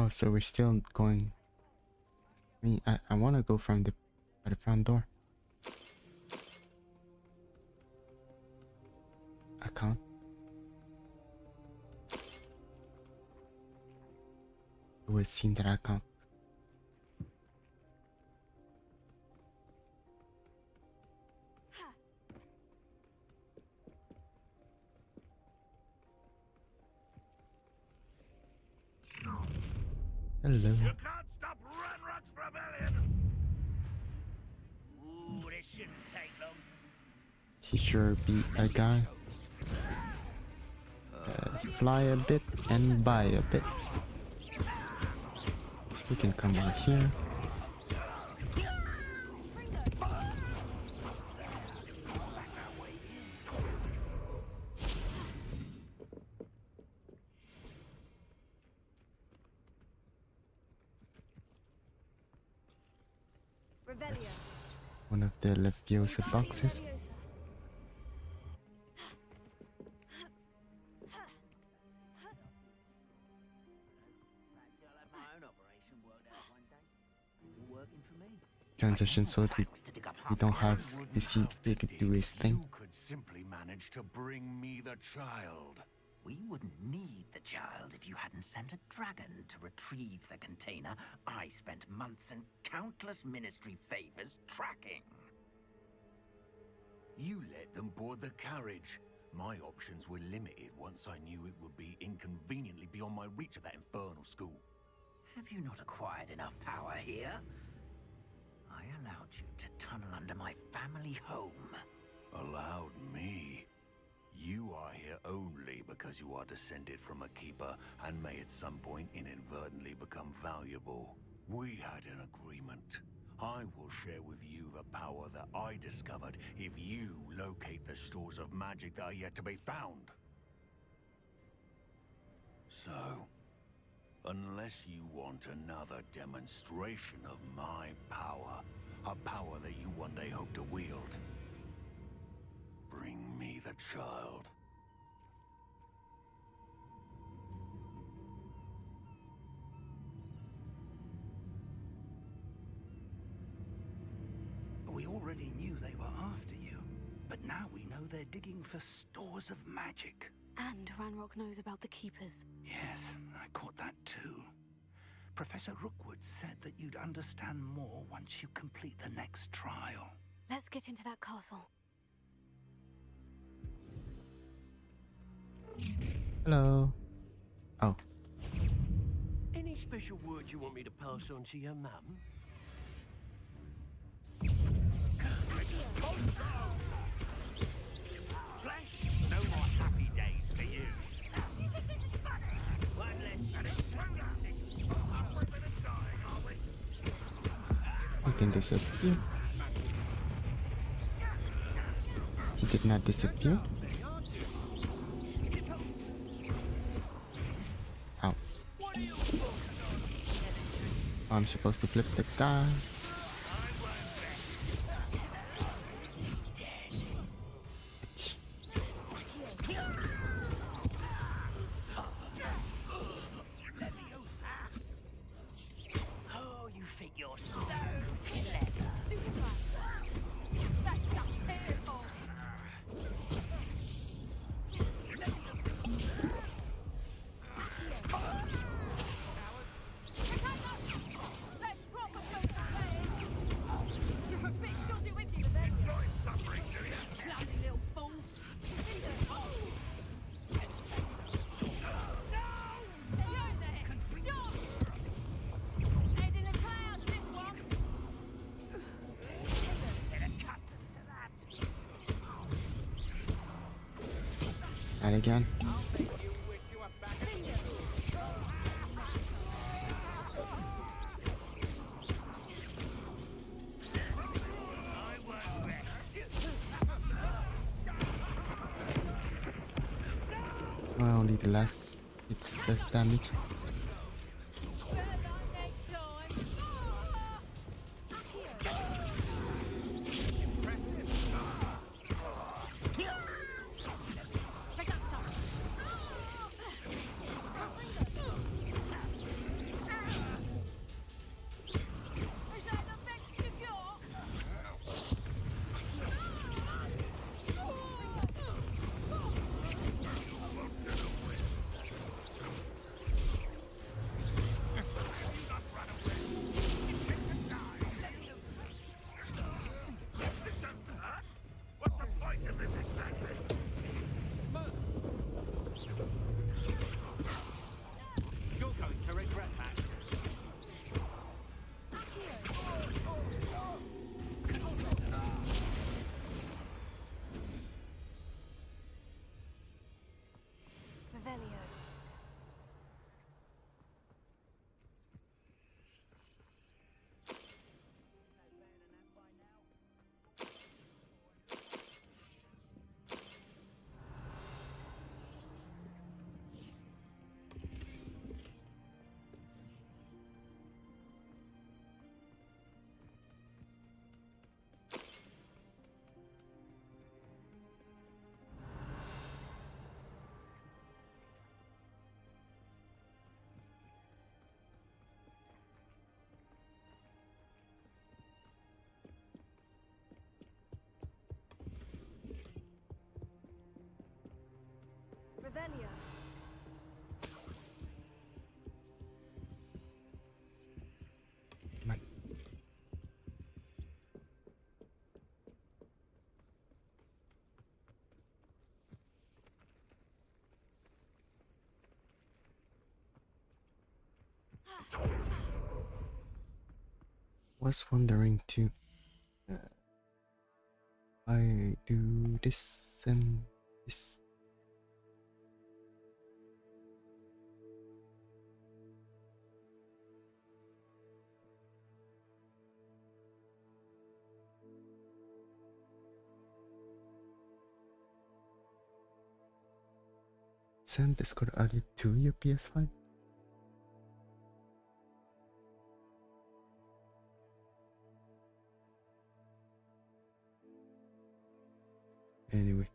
Oh, so we're still going. I mean, I want to go from the front door. I can't. It would seem that I can't. Hello. You can't stop Ranrock's rebellion! Ooh, this shouldn't take long. He sure beat a guy. Fly a bit and buy a bit. We can come over here. That's one of the Leviosa boxes. Transition so that we don't have to see Big do his thing. You could simply manage to bring me the child. We wouldn't need the child if you hadn't sent a dragon to retrieve the container I spent months and countless ministry favors tracking. You let them board the carriage. My options were limited once I knew it would be inconveniently beyond my reach of that infernal school. Have you not acquired enough power here? I allowed you to tunnel under my family home. Allowed me? You are here only because you are descended from a keeper and may at some point inadvertently become valuable. We had an agreement. I will share with you the power that I discovered if you locate the stores of magic that are yet to be found. So, unless you want another demonstration of my power, a power that you one day hope to wield, bring me the child. We already knew they were after you, but now we know they're digging for stores of magic. And Ranrock knows about the Keepers. Yes, I caught that too. Professor Rookwood said that you'd understand more once you complete the next trial. Let's get into that castle. Hello. Oh. Any special words you want me to pass on to your mum? Flash, no more happy days for you. This is funny. One less. You can disappear. He did not disappear. Ow. I'm supposed to flip the guy. Oh, you think you're so clever. That's just painful. Let's drop a shoulder blade. You're a bit shorty with you, then. Enjoy suffering, do you? Bloody little fool. Head in the clouds, this one. Get accustomed to that. And again. Well, only the last it does damage. was wondering too. I do this and this. Send Discord audio to your PS5? Anyway.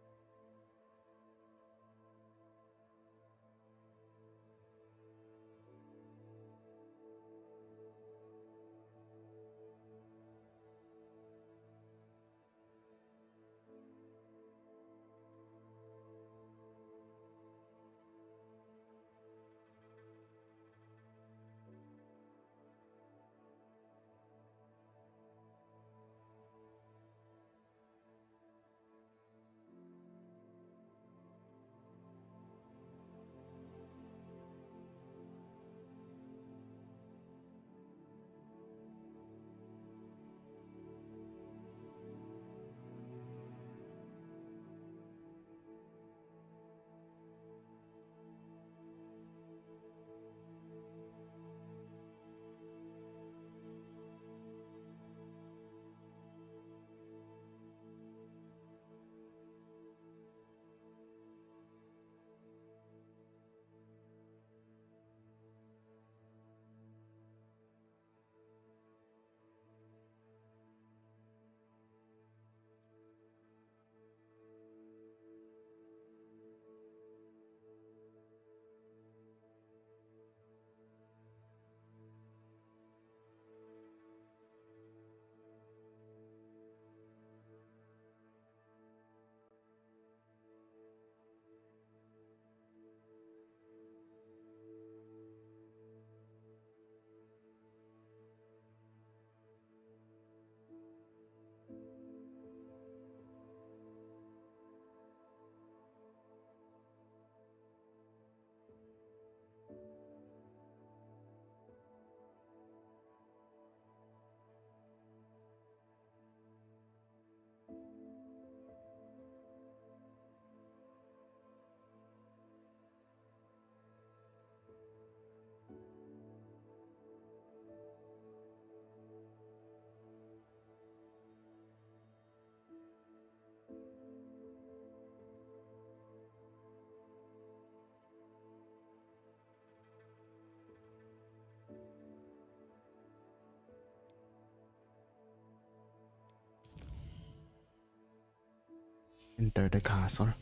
Enter the castle.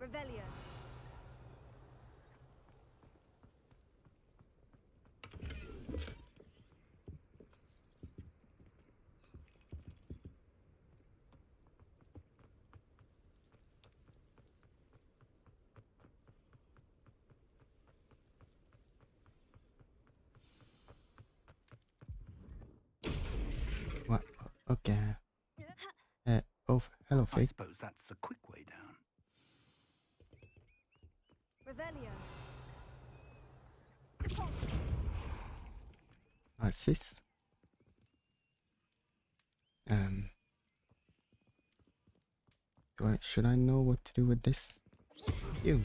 Revelio. What? Okay. Oh, hello, I Fake. suppose that's the quick way down. Revelio. What's this? Should I know what to do with this? You.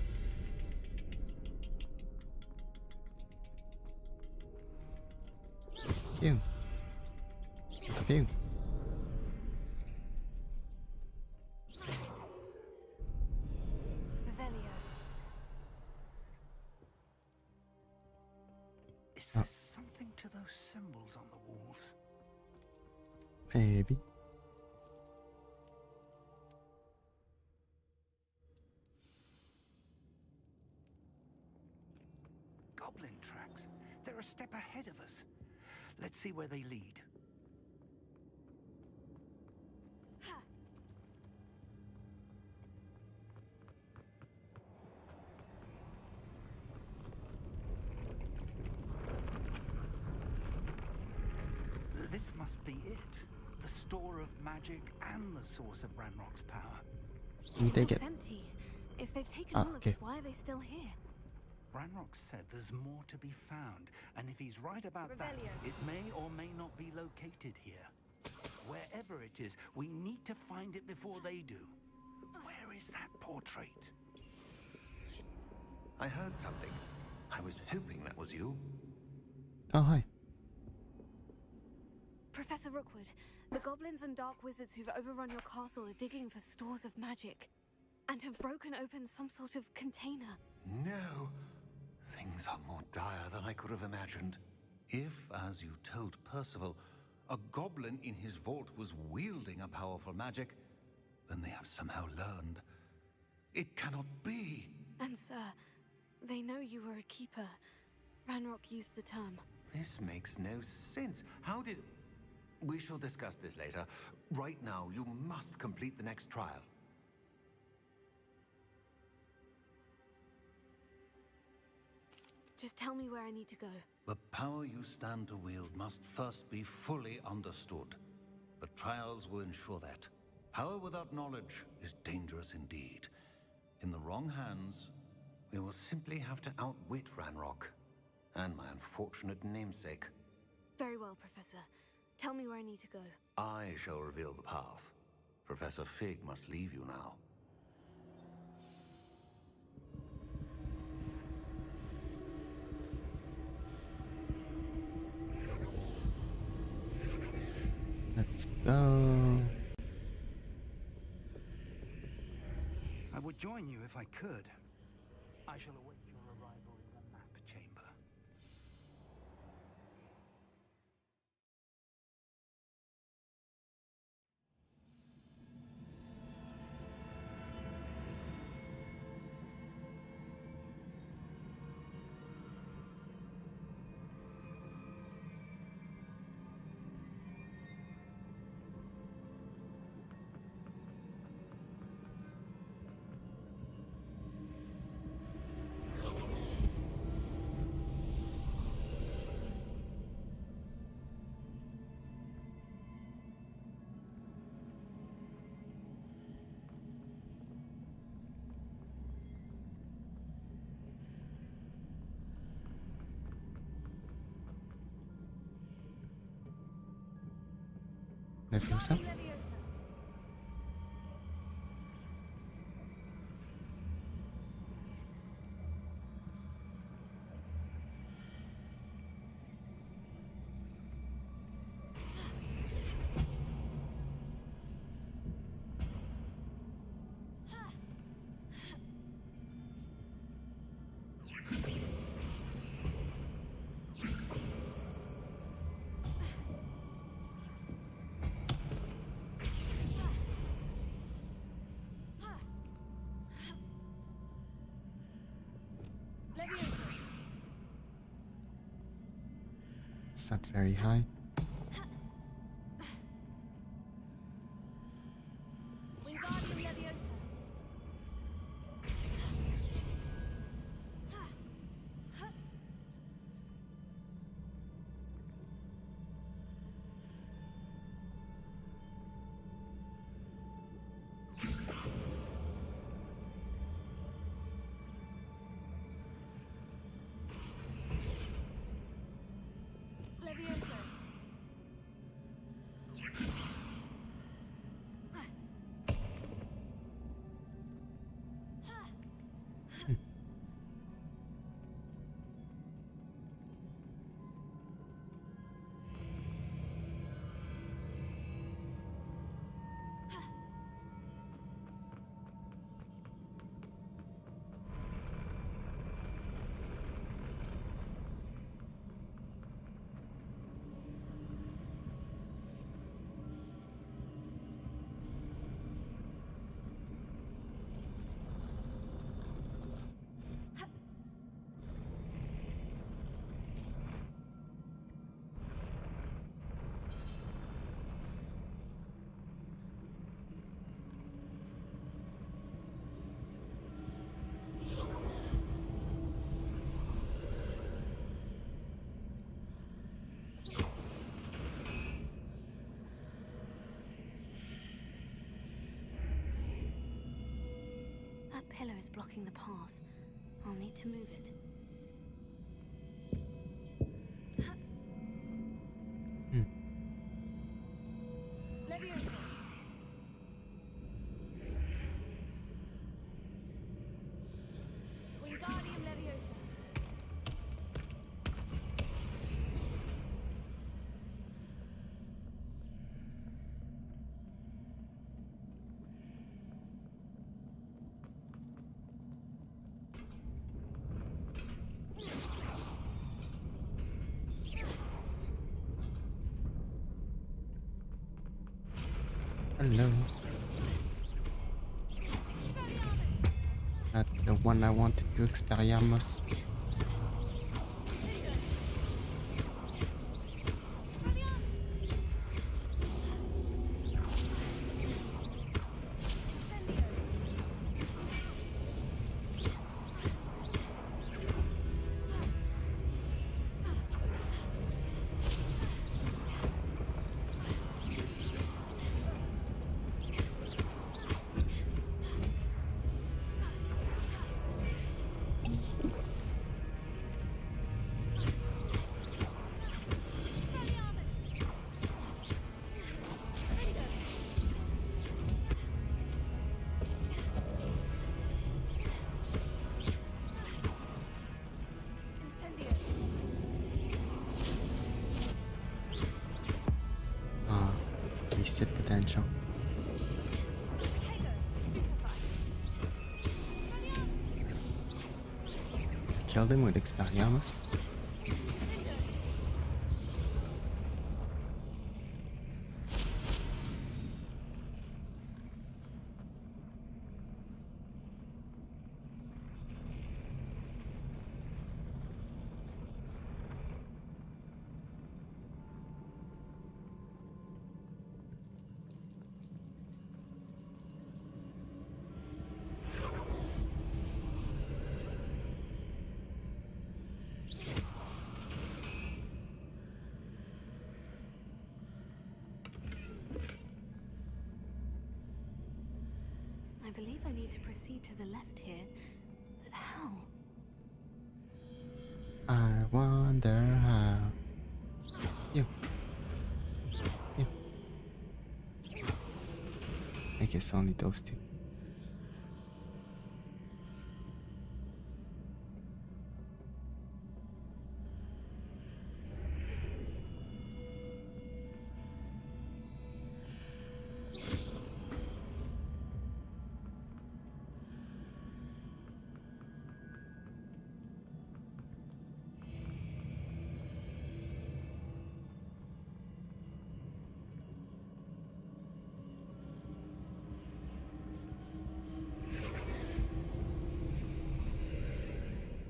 You. You. Revelio. Is there something to those symbols on the walls? Maybe. Goblin tracks. They're a step ahead of us. Let's see where they lead. This must be it. The store of magic and the source of Ranrock's power. We take It's it. empty. If they've taken Ah, all of okay. it, why are they still here? Ranrock said there's more to be found, and if he's right about that, Revelio. it may or may not be located here. Wherever it is, we need to find it before they do. Where is that portrait? I heard something. I was hoping that was you. Oh, hi. Professor Rookwood, the goblins and dark wizards who've overrun your castle are digging for stores of magic and have broken open some sort of container. No. Things are more dire than I could have imagined. If, as you told Percival, a goblin in his vault was wielding a powerful magic, then they have somehow learned. It cannot be. And sir, they know you were a keeper. Ranrock used the term. This makes no sense. How did... We shall discuss this later. Right now, you must complete the next trial. Just tell me where I need to go. The power you stand to wield must first be fully understood. The trials will ensure that. Power without knowledge is dangerous indeed. In the wrong hands, we will simply have to outwit Ranrock and my unfortunate namesake. Very well, Professor. Tell me where I need to go. I shall reveal the path. Professor Fig must leave you now. Let's go. I would join you if I could. I shall await your arrival in the map chamber. Leviosa? It's not very high. Wingardium Leviosa. Leviosa. That pillar is blocking the path. I'll need to move it. Hello. Not the one I wanted to experience. Wasted potential. Killed him with Expelliarmus. I believe I need to proceed to the left here, but how? I wonder how. You. I guess only those two.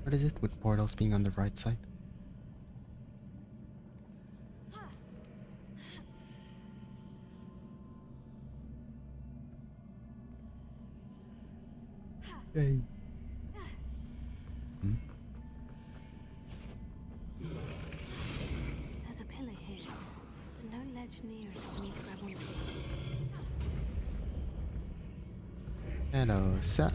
What is it with portals being on the right side? Yay. There's a pillar here, but no ledge near it for me to grab onto. Hello, sir.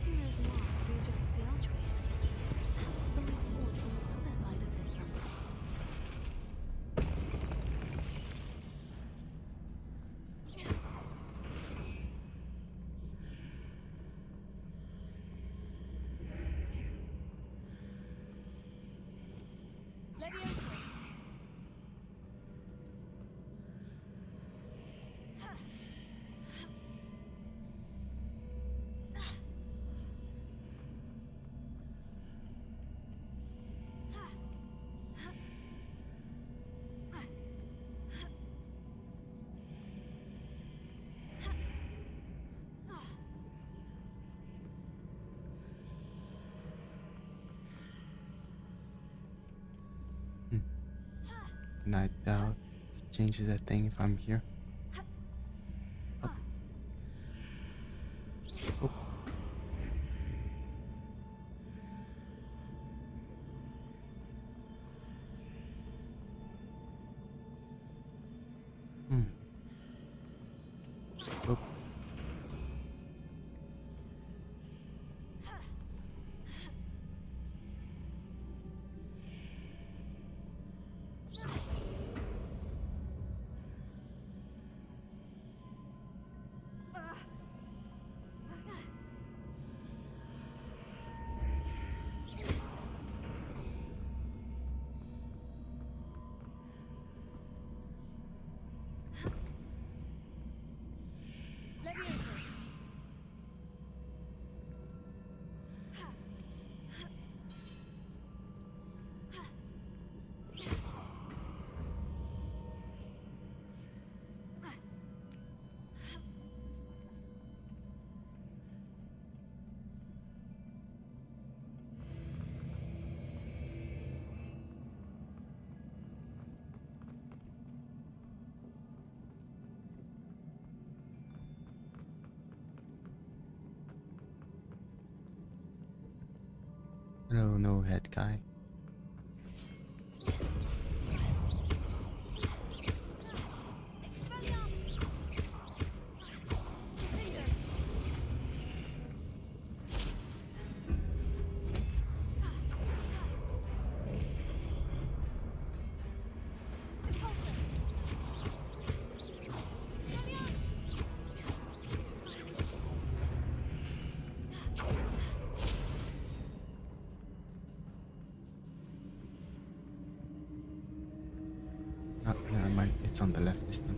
Hitting those marks readjusts the archways. Perhaps there's a way forward from the other side of this room. And I doubt it changes a thing if I'm here. Oh. Oh. Oh. no head guy. Oh, never mind. It's on the left this time.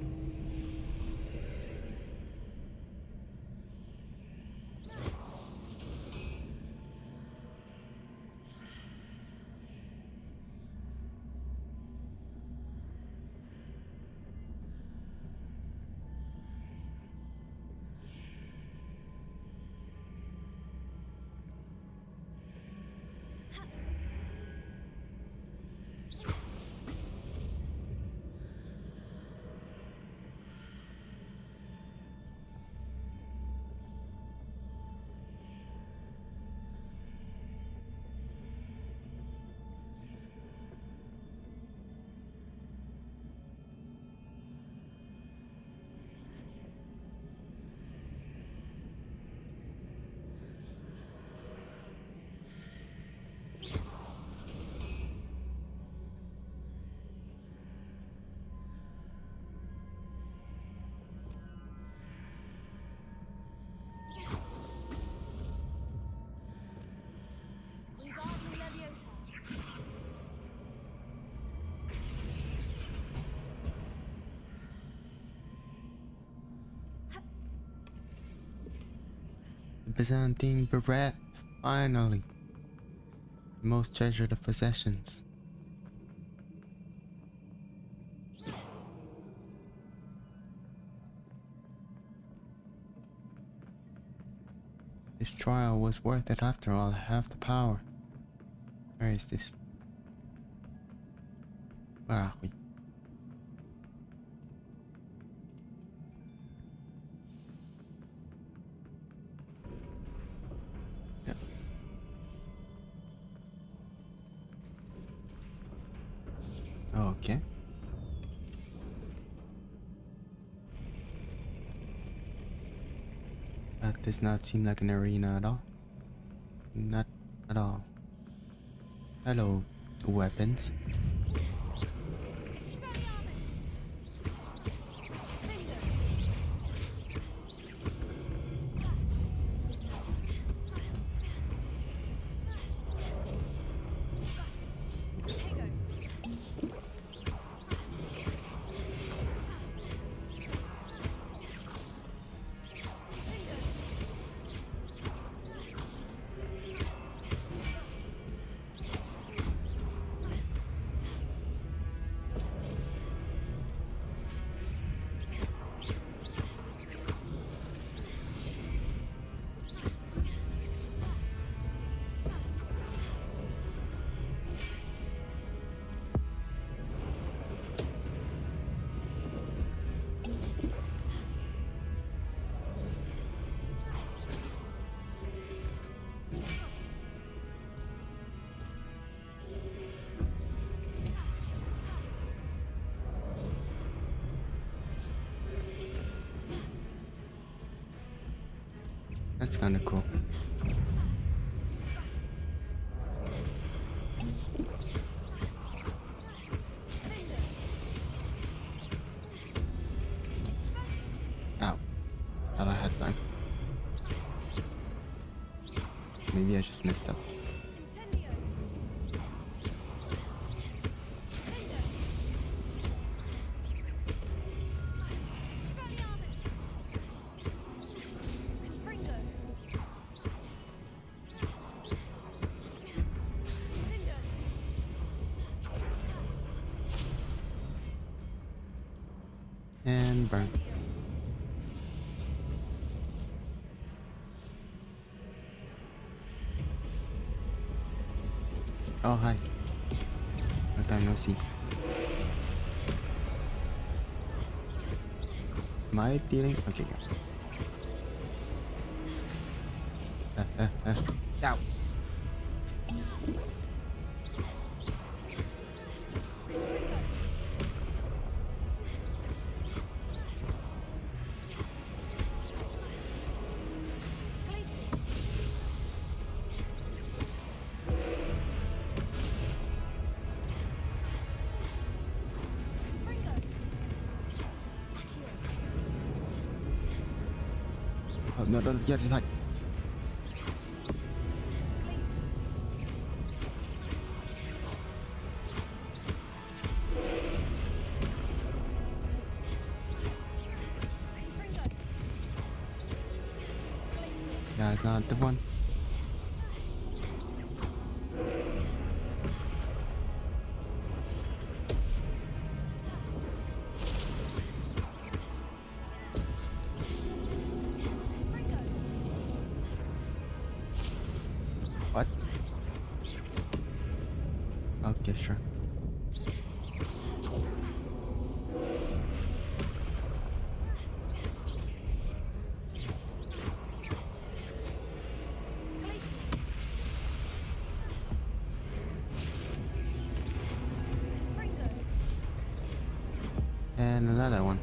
The Byzantine beret, finally. The most treasured of possessions. This trial was worth it after all. I have the power. Where is this? Where are we? Yep. Okay. That does not seem like an arena at all. Not at all. Hello, weapons. Oops. That's kind of cool. Ow. Thought I had time. Maybe I just messed up. And burn. Oh, hi. Long time no see. Am I dealing? Okay, go. Ow. Oh, no, no, yeah, it's like. Yeah, it's not the one. What? Okay, sure. And another one.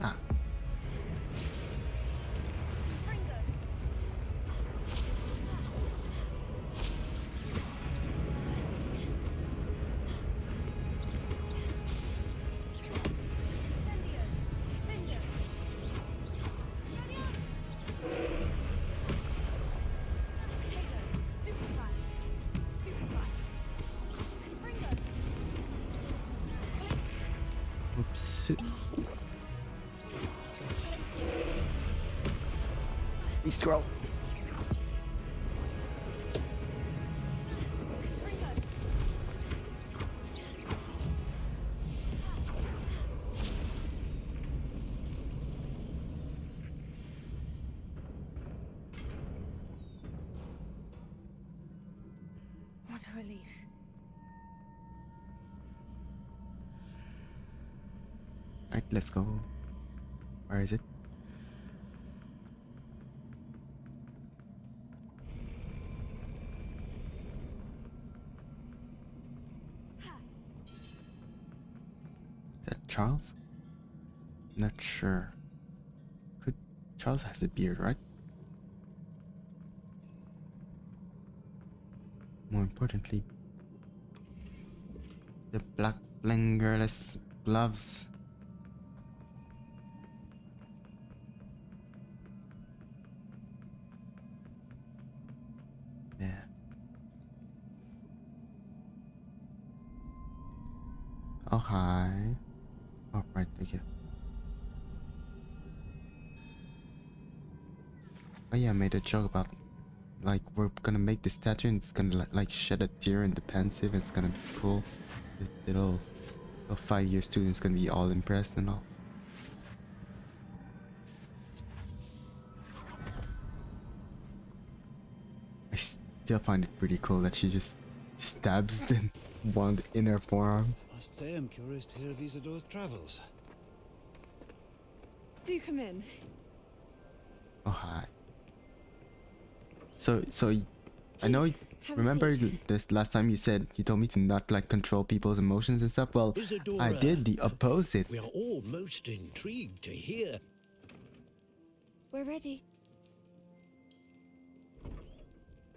Ah. Oops. He scroll. What a relief. Right, let's go. Where is it? Is that Charles? Not sure. Could Charles has a beard, right? More importantly, the black fingerless gloves. Yeah. Oh, hi. Oh, right, thank you. Oh yeah, I made a joke about, like, we're gonna make the statue and it's gonna like shed a tear in the pensive. It's gonna be cool. The little 5-year student's gonna be all impressed and all. I still find it pretty cool that she just stabs the wand in her forearm. Must say I'm curious to hear of Isadore's travels. Do come in. Oh, hi. So I know. have a Remember seat. this last time you said you told me to not like control people's emotions and stuff? Well, Isadora, I did the opposite. We are all most intrigued to hear. We're ready.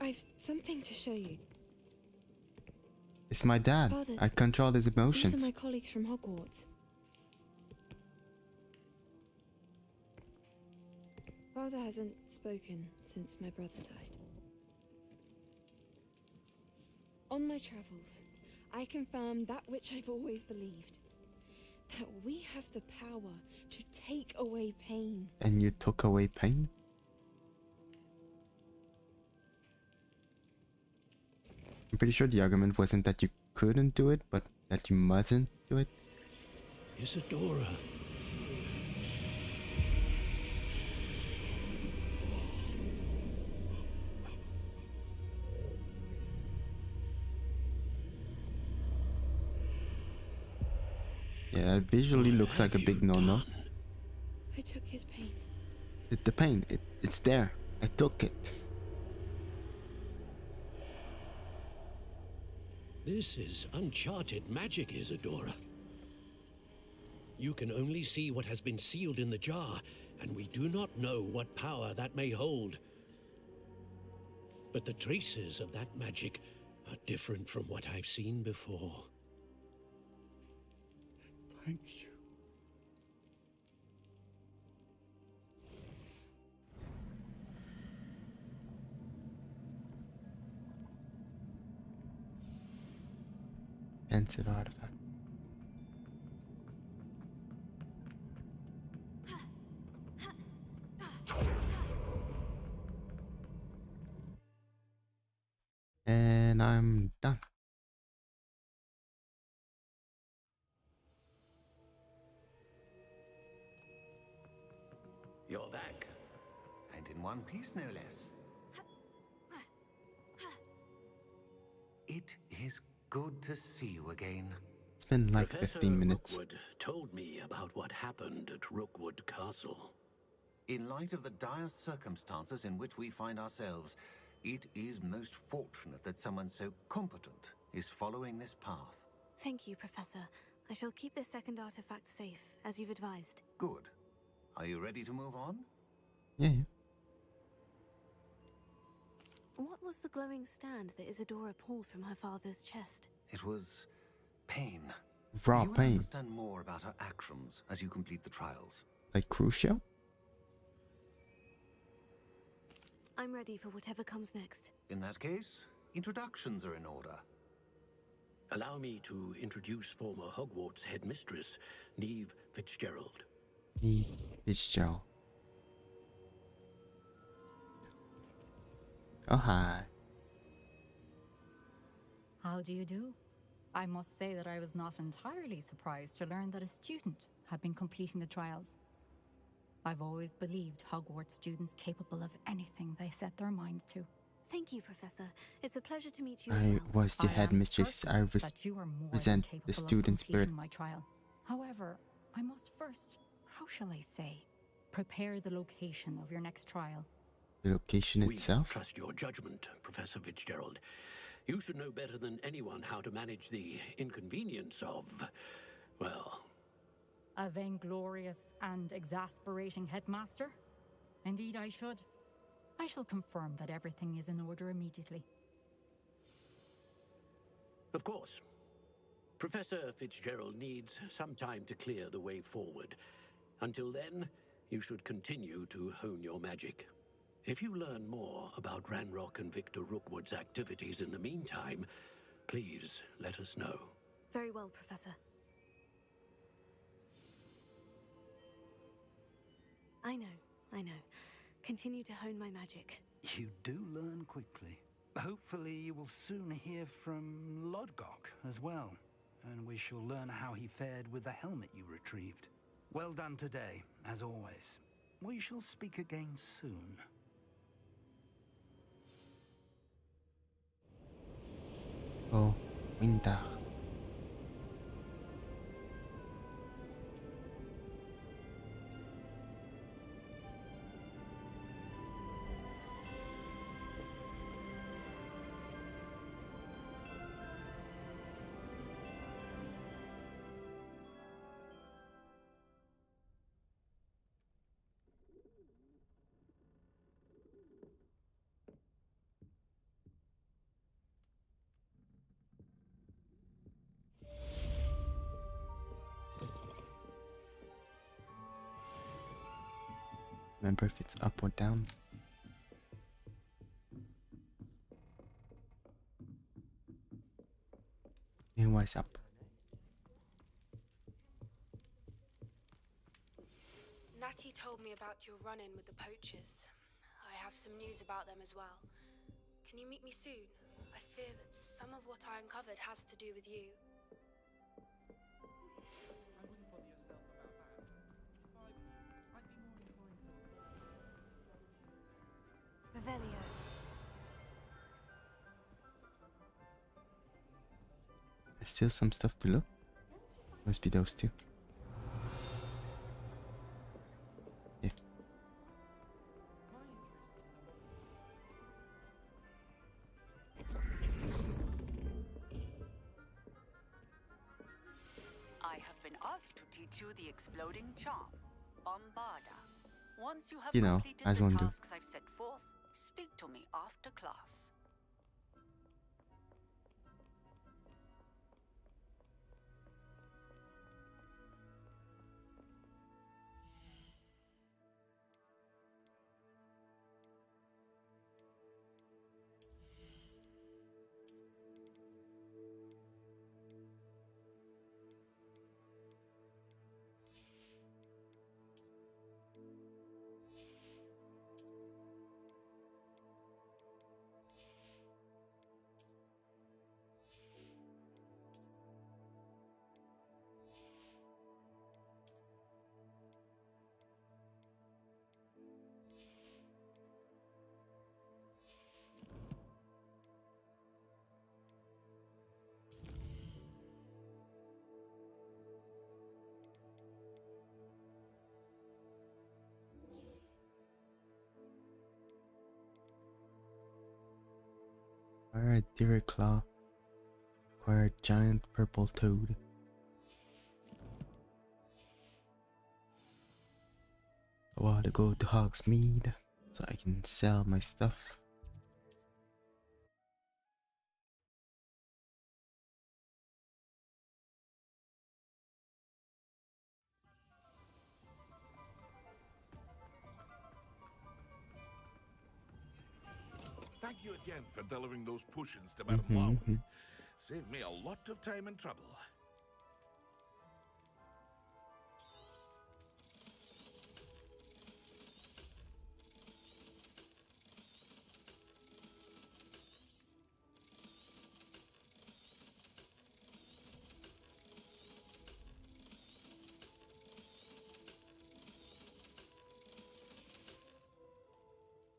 I've something to show you. It's my dad. Father, I control his These emotions. are my colleagues from Hogwarts. Father hasn't spoken since my brother died. On my travels, I confirmed that which I've always believed. That we have the power to take away pain. And you took away pain? I'm pretty sure the argument wasn't that you couldn't do it, but that you mustn't do it. Isadora. Yeah, it visually looks like a big no-no. I took his pain. The pain, it's there. I took it. This is uncharted magic, Isadora. You can only see what has been sealed in the jar, and we do not know what power that may hold. But the traces of that magic are different from what I've seen before. Thank you. Pensive artifact. And I'm done. You're back. And in one piece, no less. It is good to see you again. It's been like Professor 15 minutes. Rookwood told me about what happened at Rookwood Castle. In light of the dire circumstances in which we find ourselves, it is most fortunate that someone so competent is following this path. Thank you, Professor. I shall keep this second artifact safe, as you've advised. Good. Are you ready to move on? Yeah. What was the glowing stand that Isadora pulled from her father's chest? It was pain. Raw You will pain. understand more about her actions as you complete the trials. Like Crucio? I'm ready for whatever comes next. In that case, introductions are in order. Allow me to introduce former Hogwarts headmistress, Neve Fitzgerald. Neve Fitzgerald. Oh, hi. How do you do? I must say that I was not entirely surprised to learn that a student had been completing the trials. I've always believed Hogwarts students capable of anything they set their minds to. Thank you, Professor. It's a pleasure to meet you as I well. was the headmistress. I That you are more than represent capable the of student spirit. completing my trial. However, I must first, how shall I say, prepare the location of your next trial. The location We itself? trust your judgment, Professor Fitzgerald. You should know better than anyone how to manage the inconvenience of, well... A vainglorious and exasperating headmaster? Indeed I should. I shall confirm that everything is in order immediately. Of course. Professor Fitzgerald needs some time to clear the way forward. Until then, you should continue to hone your magic. If you learn more about Ranrock and Victor Rookwood's activities in the meantime, please let us know. Very well, Professor. I know. Continue to hone my magic. You do learn quickly. Hopefully you will soon hear from Lodgok as well, and we shall learn how he fared with the helmet you retrieved. Well done today, as always. We shall speak again soon. Oh, winter. Remember if it's up or down. And what's up? Natty told me about your run-in with the poachers. I have some news about them as well. Can you meet me soon? I fear that some of what I uncovered has to do with you. Revelio. There's still some stuff to look. Must be those two. Yeah. I have been asked to teach you the exploding charm, Bombarda. Once you have You know, completed as the one do. tasks I've set forth, speak to me after class. Acquire a deer claw. Acquire a giant purple toad. I want to go to Hogsmeade so I can sell my stuff. Thank you again for delivering those potions to Madame Marwen. Saved me a lot of time and trouble.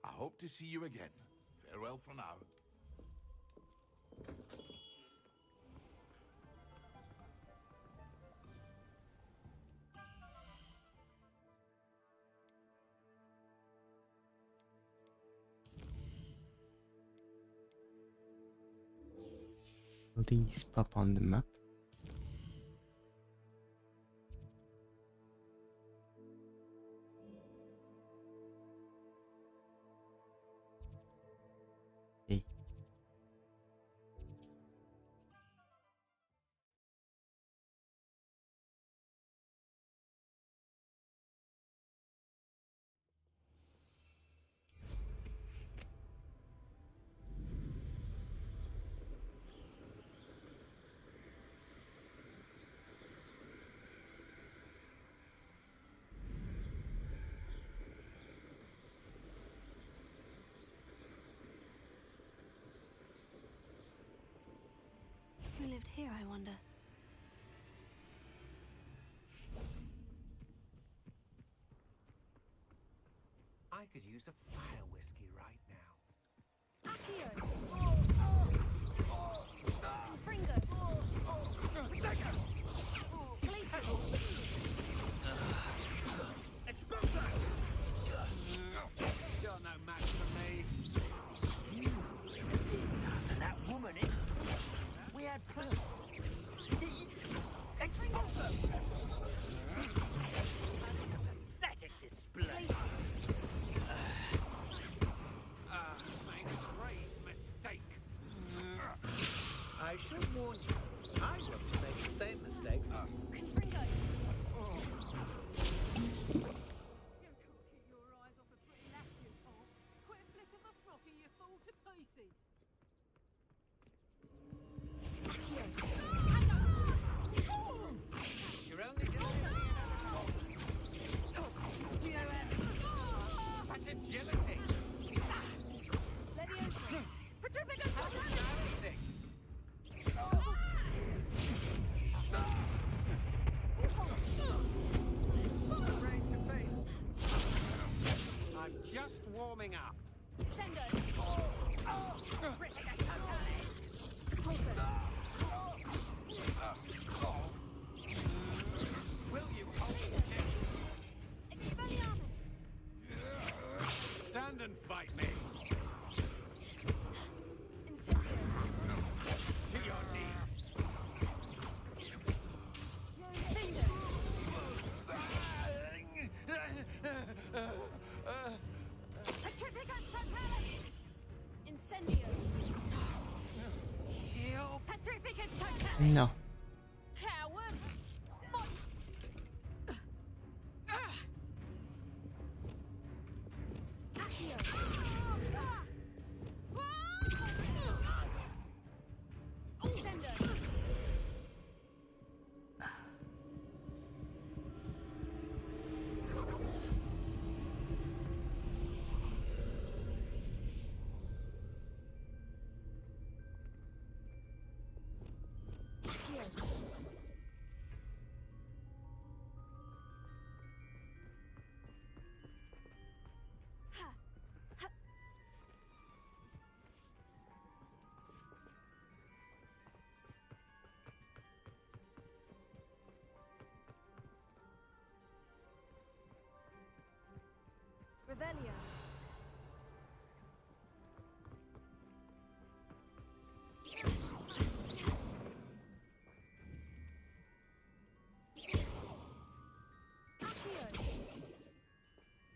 I hope to see you again. Farewell for now. Will these pop on the map? Hey. Who lived here, I wonder? I could use a fire whiskey right now. Accio! Fringo! Exploder! You're no match for me. So that woman is... We had plans. Expulsor! Pathetic display. Made a grave mistake. No. Coward! Revelio.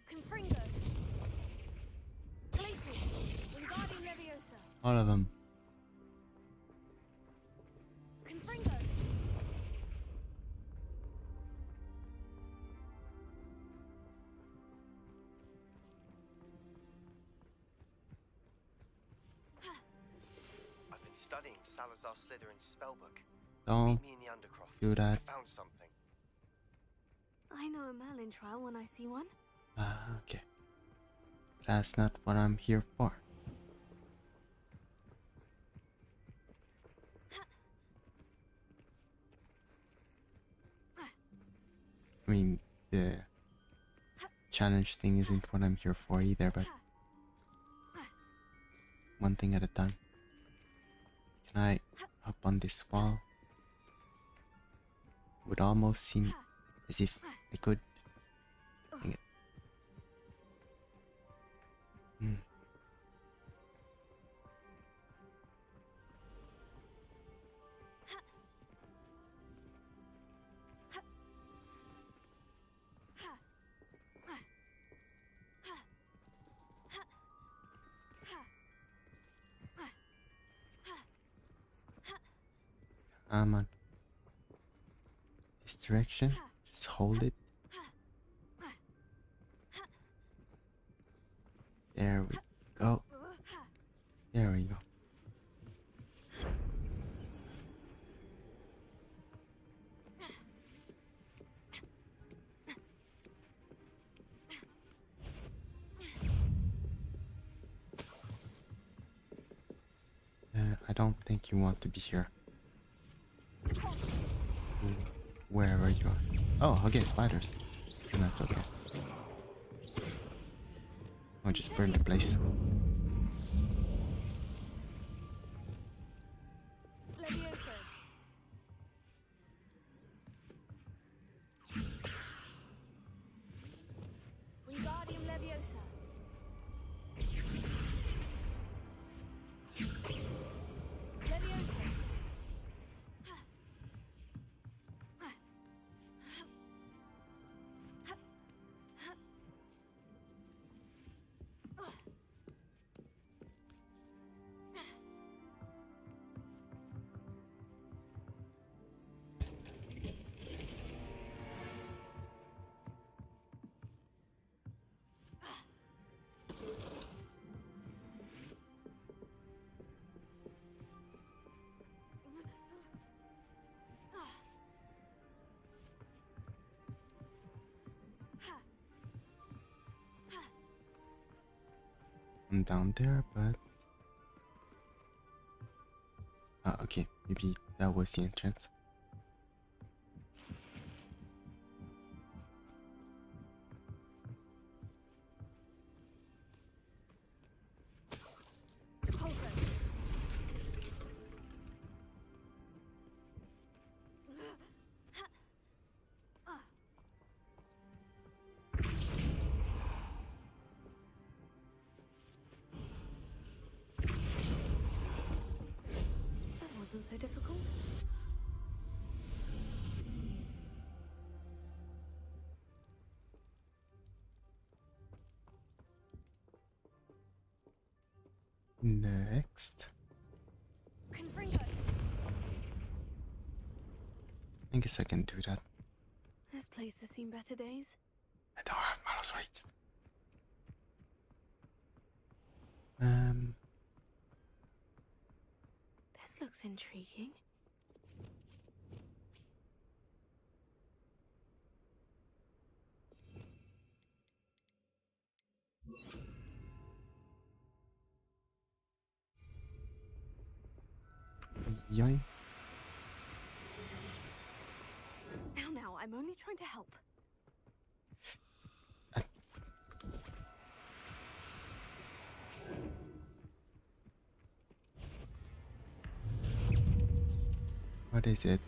Confringo. Places. Wingardium Leviosa. All of them. Confringo. I've been studying Salazar Slytherin's spellbook. Don't Meet me in the Undercroft. do that. I found something. I know a Merlin trial when I see one. Okay. That's not what I'm here for. I mean, the challenge thing isn't what I'm here for either, but one thing at a time. Can I up on this wall? Would almost seem as if I could. Dang it. Come on. This direction. Just hold it. There we go. There we go. I don't think you want to be here. Wherever you are. Oh, okay, spiders. And that's okay. I'll just burn the place. Leviosa. Wingardium Leviosa. Leviosa. I'm down there, but okay, maybe that was the entrance. Wasn't so difficult. Next. Confringo. I guess I can do that. This place has seen better days. I don't have mouse rates. This looks intriguing. Yoink. Now, I'm only trying to help. What is it?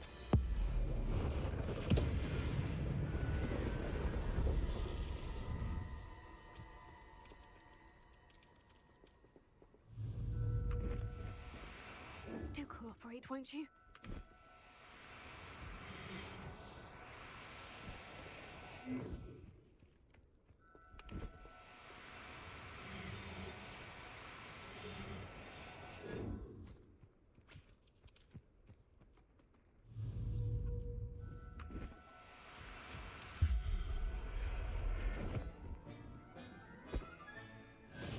Do cooperate, won't you?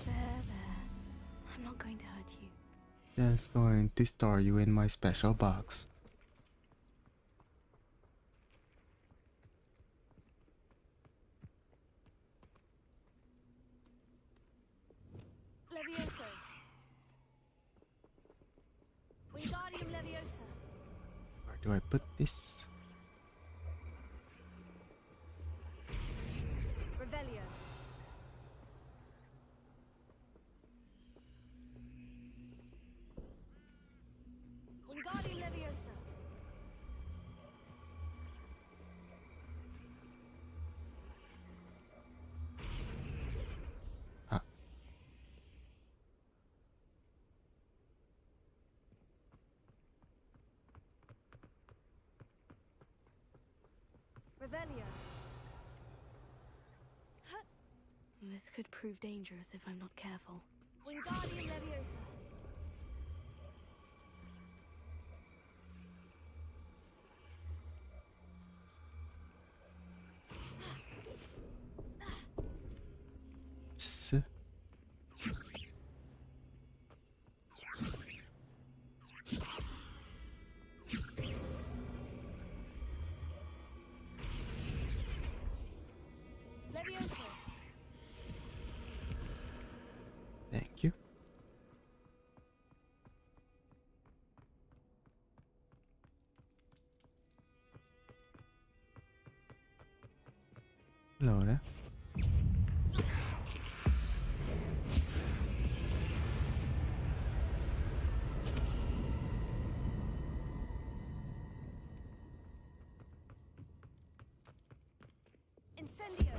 There. I'm not going to hurt you. Just going to store you in my special box. Levioso. Wingardium Leviosa. Where do I put this? Revelio. Wingardium Leviosa. Ah. Revelio. This could prove dangerous if I'm not careful. Wingardium Leviosa. S. Leviosa. Thank you. Hello there. Incendio.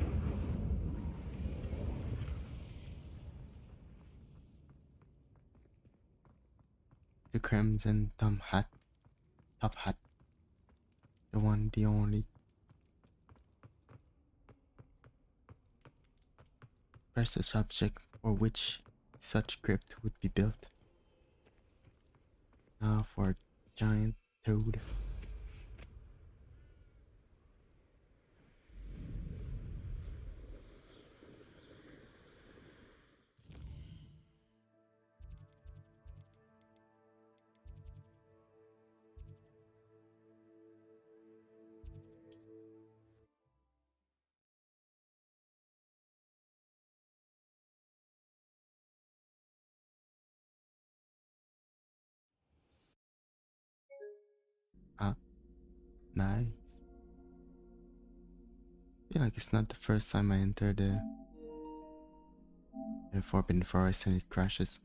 The Crimson Top Hat. The one, the only. Press the subject for which such crypt would be built. Now for a giant toad. Ah, nice. I feel like it's not the first time I enter the Forbidden Forest and it crashes.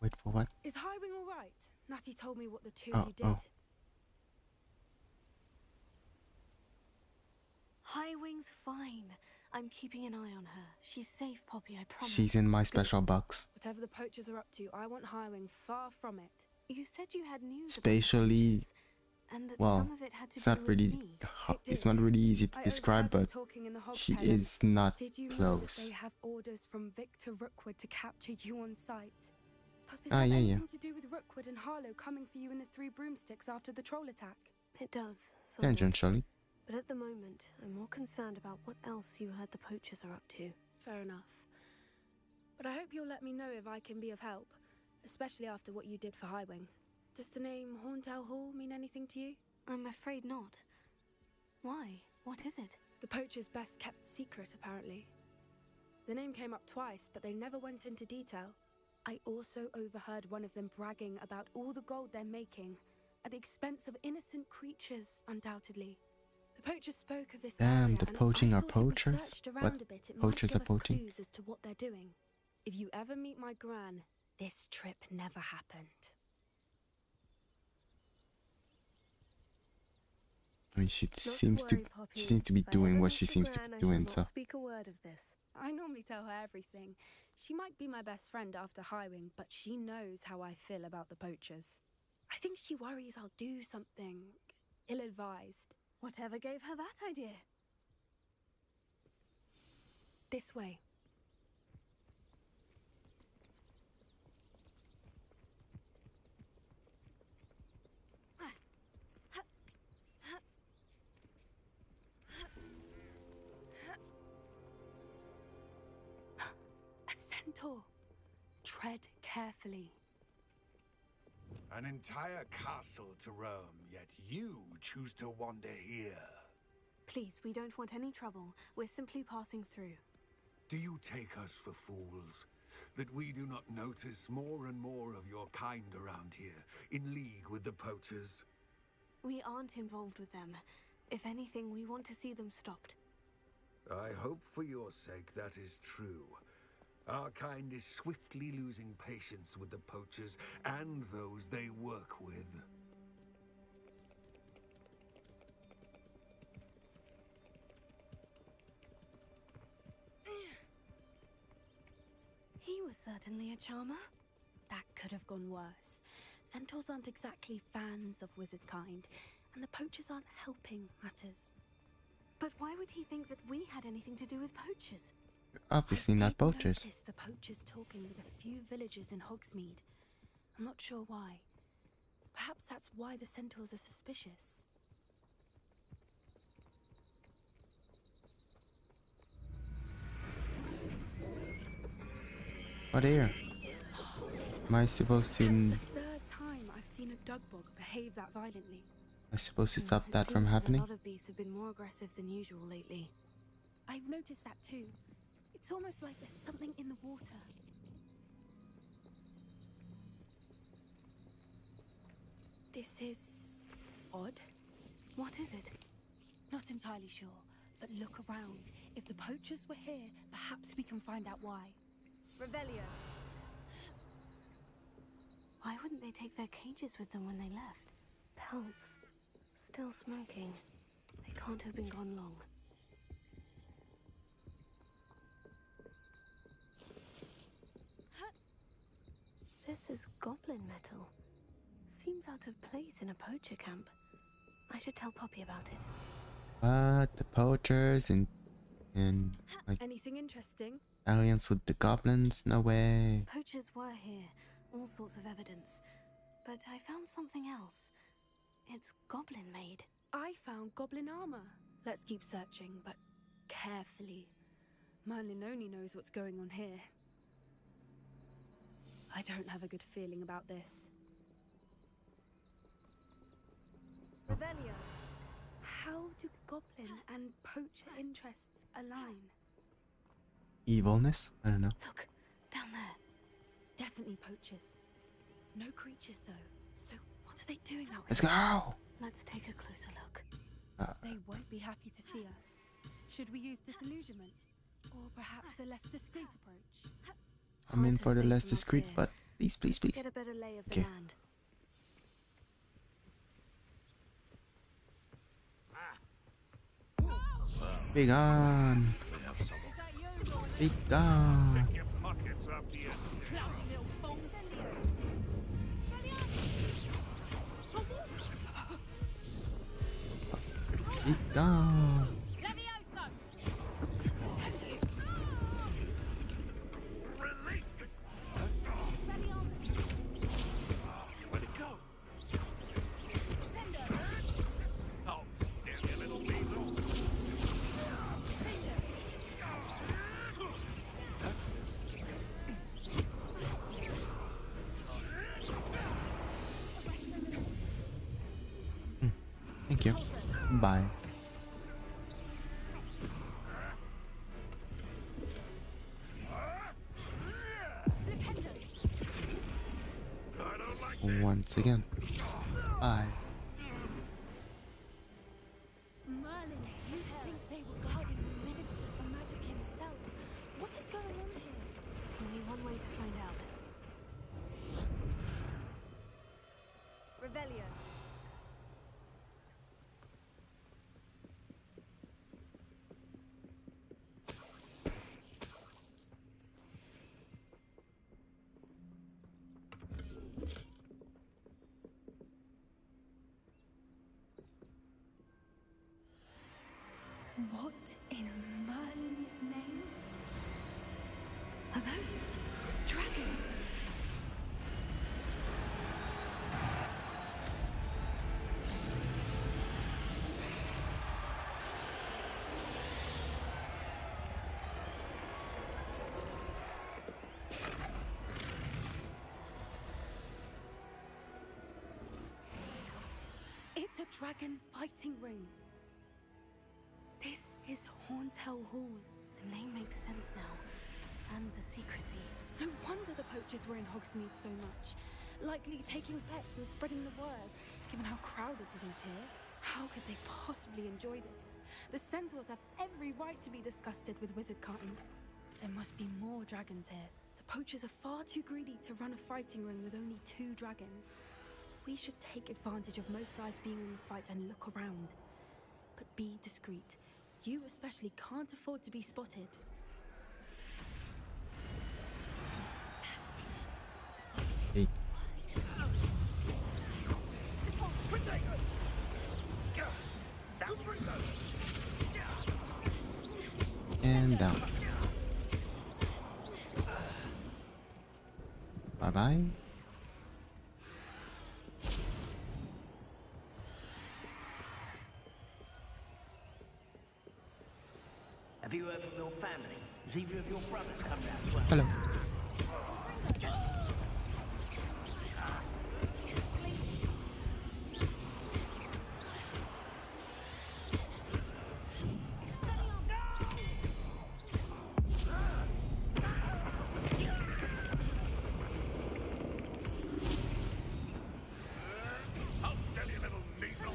Wait for what? Is Highwing all right? Natty told me what the two Oh, of you did. oh. Highwing's fine. I'm keeping an eye on her. She's safe, Poppy, I promise. She's in my special box. Whatever the poachers are up to, I want Highwing far from it. You said you had news Spatially, about the poachers, and that well, some of it had to it's do not with really, me. it's not really easy to I describe, overheard them but talking in the hog she pen. is not Did you know that close. they have orders from Victor Rookwood to capture you on sight? Does this Ah, have yeah, anything yeah. to do with Rookwood and Harlow coming for you in the Three Broomsticks after the troll attack? It does, somewhat. Tangentially. But at the moment, I'm more concerned about what else you heard the poachers are up to. Fair enough. But I hope you'll let me know if I can be of help, especially after what you did for Highwing. Does the name Horntail Hall mean anything to you? I'm afraid not. Why? What is it? The poachers' best kept secret, apparently. The name came up twice, but they never went into detail. I also overheard one of them bragging about all the gold they're making, at the expense of innocent creatures, undoubtedly. The poachers spoke of this Damn, area, the and poaching I are thought if we poachers? searched What? around a bit, it Poachers might are give us poaching? clues as to what they're doing. If you ever meet my gran, this trip never happened. I mean, she Not seems worry, to Poppy. she seems to be If I doing ever what meet she your seems to gran, be I shall doing. not So speak a word of this. I normally tell her everything. She might be my best friend after Highwing, but she knows how I feel about the poachers. I think she worries I'll do something ill-advised. Whatever gave her that idea? This way. A centaur. Tread carefully. An entire castle to roam, yet you choose to wander here. Please, we don't want any trouble. We're simply passing through. Do you take us for fools? That we do not notice more and more of your kind around here, in league with the poachers? We aren't involved with them. If anything, we want to see them stopped. I hope for your sake that is true. Our kind is swiftly losing patience with the poachers and those they work with. He was certainly a charmer. That could have gone worse. Centaurs aren't exactly fans of wizard kind, and the poachers aren't helping matters. But why would he think that we had anything to do with poachers? obviously not poachers. Noticed the poachers talking with a few villagers in Hogsmeade. I'm not sure why. Perhaps that's why the centaurs are suspicious. What here? Am I supposed to? That's the third time I've seen a dugbog behave that violently. Am I supposed to stop It that from seems happening? A lot of beasts have been more aggressive than usual lately. I've noticed that too. It's almost like there's something in the water. This is odd. What is it? Not entirely sure, but look around. If the poachers were here, perhaps we can find out why. Revelio. Why wouldn't they take their cages with them when they left? Pelts. Still smoking. They can't have been gone long. This is goblin metal. Seems out of place in a poacher camp. I should tell Poppy about it. What? The poachers and like Anything interesting? alliance with the goblins? No way. Poachers were here. All sorts of evidence. But I found something else. It's goblin made. I found goblin armor. Let's keep searching, but carefully. Merlin only knows what's going on here. I don't have a good feeling about this. Revelio. How do goblin and poacher interests align? Evilness? I don't know. Look, down there. Definitely poachers. No creatures though. So what are they doing out Let's here? go! Let's take a closer look. They won't be happy to see us. Should we use disillusionment? Or perhaps a less discreet approach? I'm in Hard to for the say less from up discreet, here, but Please, please, please. Let's get a better lay of the Okay. land. Be gone. Be gone. Check your pockets after you. Be gone. Where'd it go? Oh, stand you little weasel. Thank you. Bye. Once again. Bye. Merlin, you think they were guarding the Minister for Magic himself? What is going on here? Only one way to find out. Revelio. What in Merlin's name? Are those dragons? It's a dragon fighting ring. This is Hauntel Hall. The name makes sense now. And the secrecy. No wonder the poachers were in Hogsmeade so much. Likely taking bets and spreading the word, given how crowded it is here. How could they possibly enjoy this? The centaurs have every right to be disgusted with wizardkind. There must be more dragons here. The poachers are far too greedy to run a fighting ring with only 2 dragons. We should take advantage of most eyes being on the fight and look around. But be discreet. You especially can't afford to be spotted. Hey. And down. Bye bye. Have you heard from your family? Has either of your brothers come round to our Hello. Hold still, you little weasel.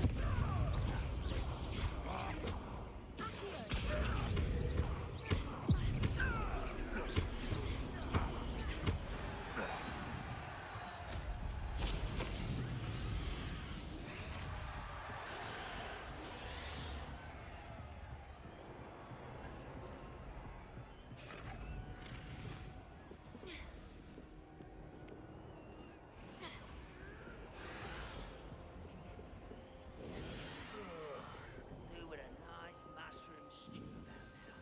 Do with a nice mushroom stew about now.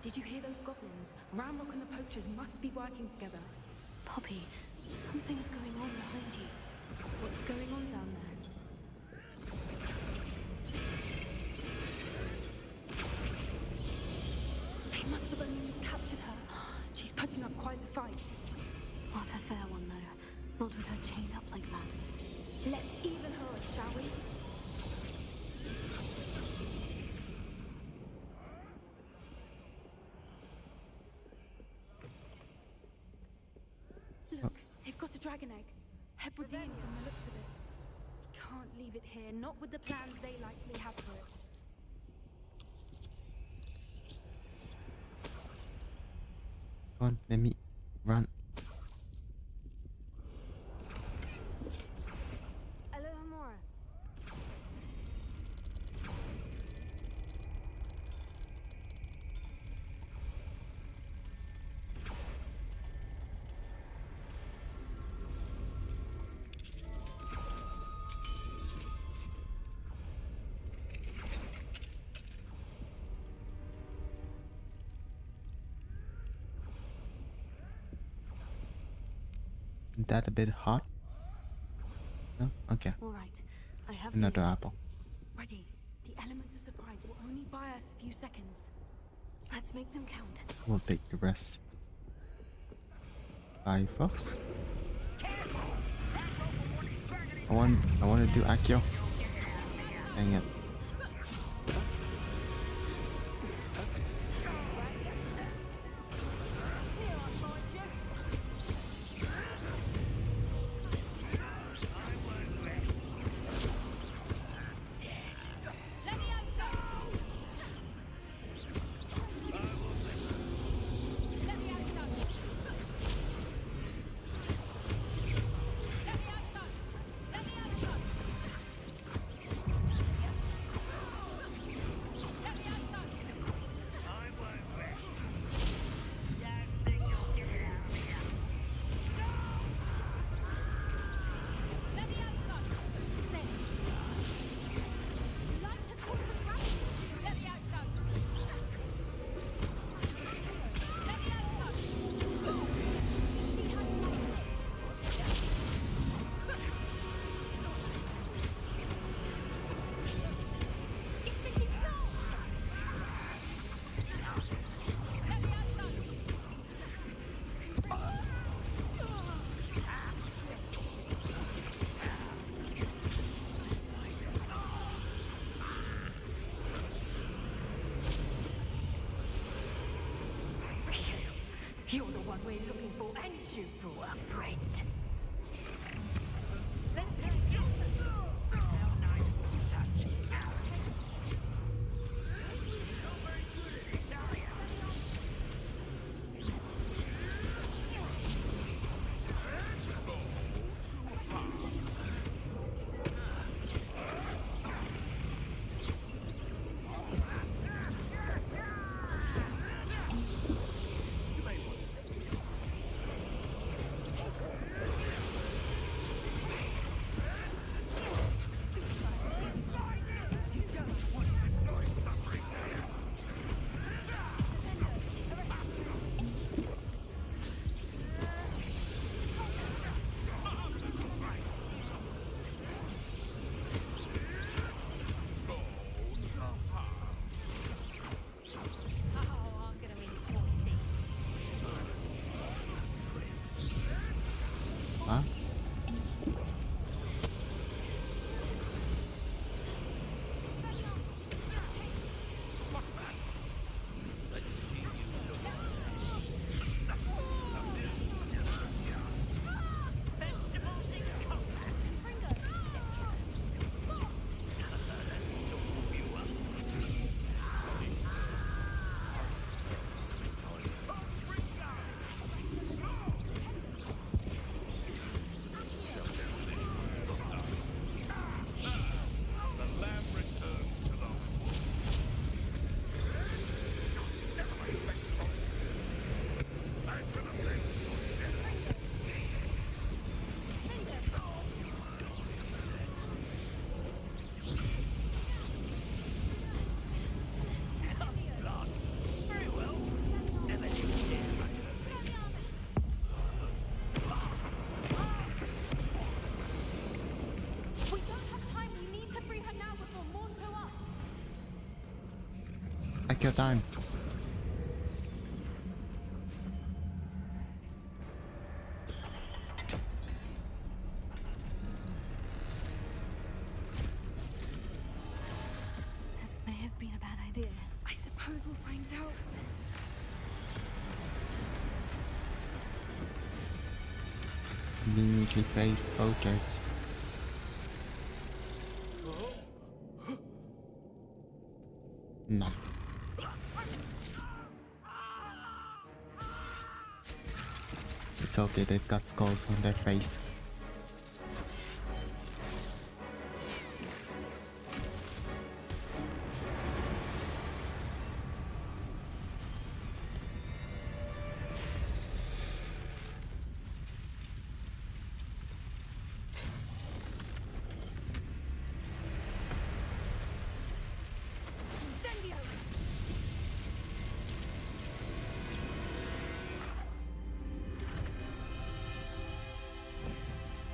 Did you hear those goblins? Ramrock and the poachers must be working together. Poppy, something's going on behind you. What's going on down there? They must have only just captured her. She's putting up quite the fight. Not a fair one, though. Not with her chained up like that. Let's even her odds, shall we? Look, they've got a dragon egg. Hebridean from the looks of it. We can't leave it here, not with the plans they likely have for it. Come on, let me run. Alohomora. Isn't that a bit hot? No? Okay. All right, I have Another apple. Ready. The elements of surprise will only buy us a few seconds. Let's make them count. We'll take the rest. Bye, folks. I want to do Accio. Dang it. You're the one we're looking for, and you brought a friend. Huh? Take your time. This may have been a bad idea. I suppose we'll find out. Conveniently placed poachers. No. It's okay, they've got skulls on their face.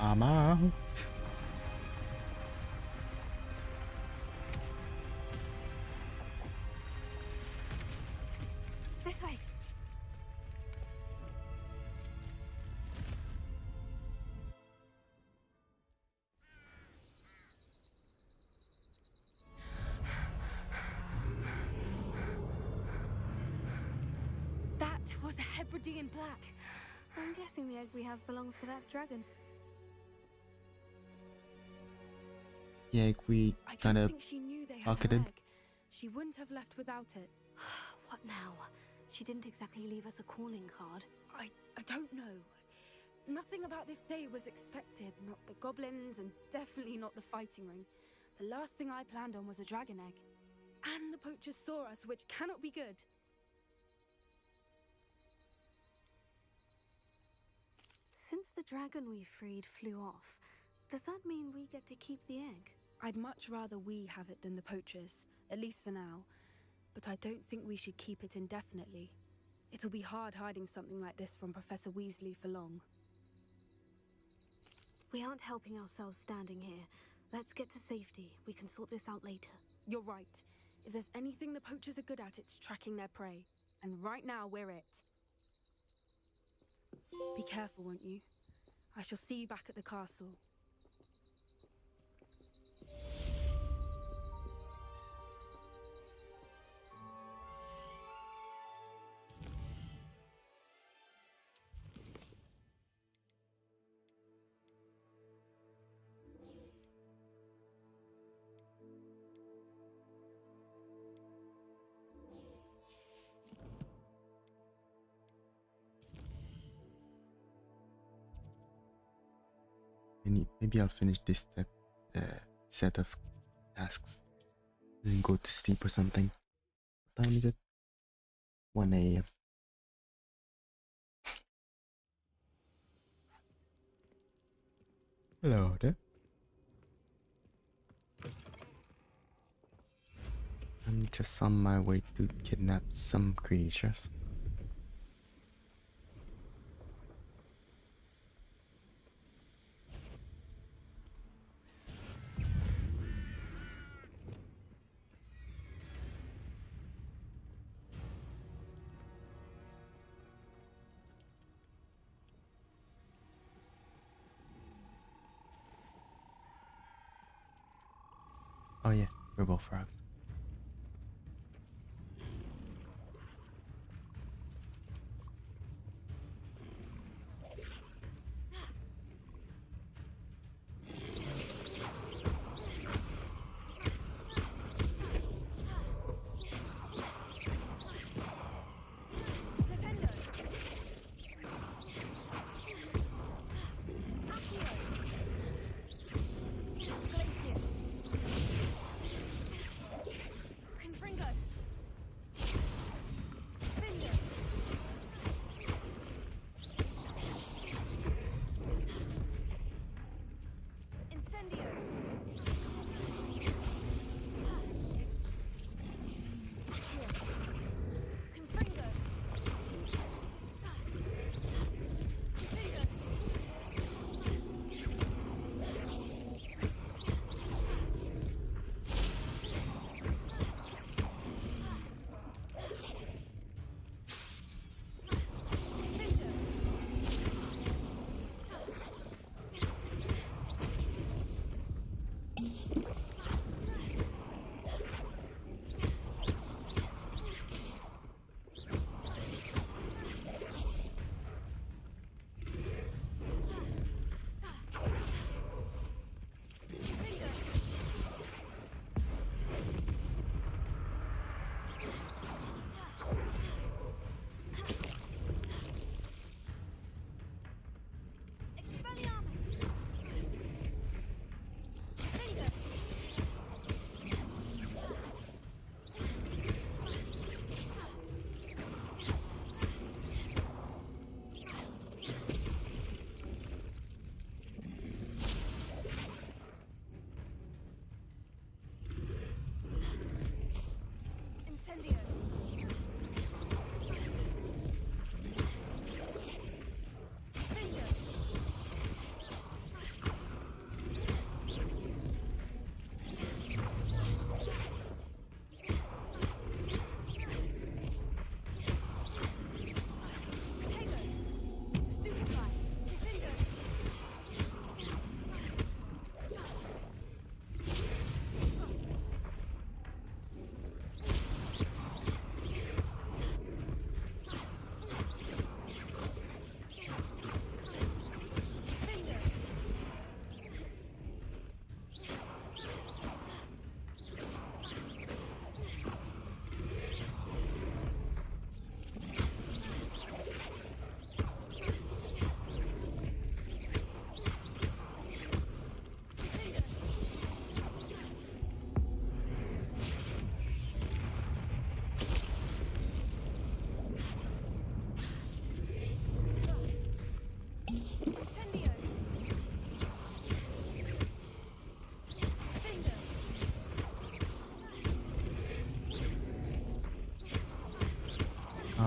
I'm out. This way. That was a Hebridean black. I'm guessing the egg we have belongs to that dragon. The egg we I kind don't of think she knew they had pocketed. her egg. She wouldn't have left without it. What now? She didn't exactly leave us a calling card. I don't know. Nothing about this day was expected. Not the goblins, and definitely not the fighting ring. The last thing I planned on was a dragon egg. And the poachers saw us, which cannot be good. Since the dragon we freed flew off, does that mean we get to keep the egg? I'd much rather we have it than the poachers, at least for now. But I don't think we should keep it indefinitely. It'll be hard hiding something like this from Professor Weasley for long. We aren't helping ourselves standing here. Let's get to safety. We can sort this out later. You're right. If there's anything the poachers are good at, it's tracking their prey. And right now, we're it. Be careful, won't you? I shall see you back at the castle. Maybe I'll finish this set of tasks and go to sleep or something. What time is it? 1 a.m. Hello there. I'm just on my way to kidnap some creatures. Oh yeah, we're both frogs. Incendio. Finger.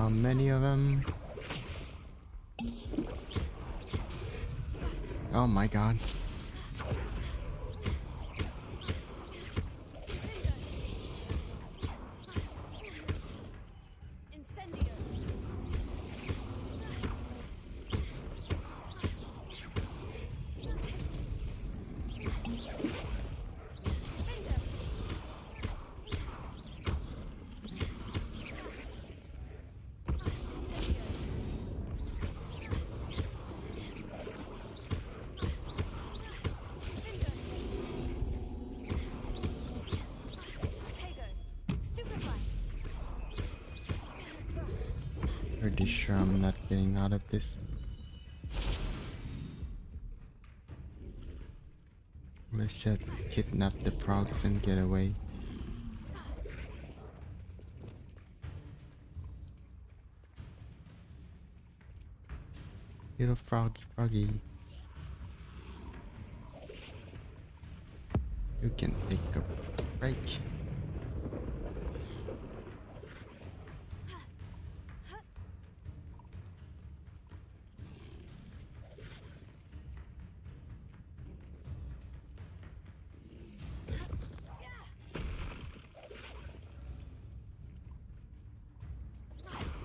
Many of them. Oh my god. Pretty sure I'm not getting out of this. Let's just kidnap the frogs and get away. Little froggy. You can take a break.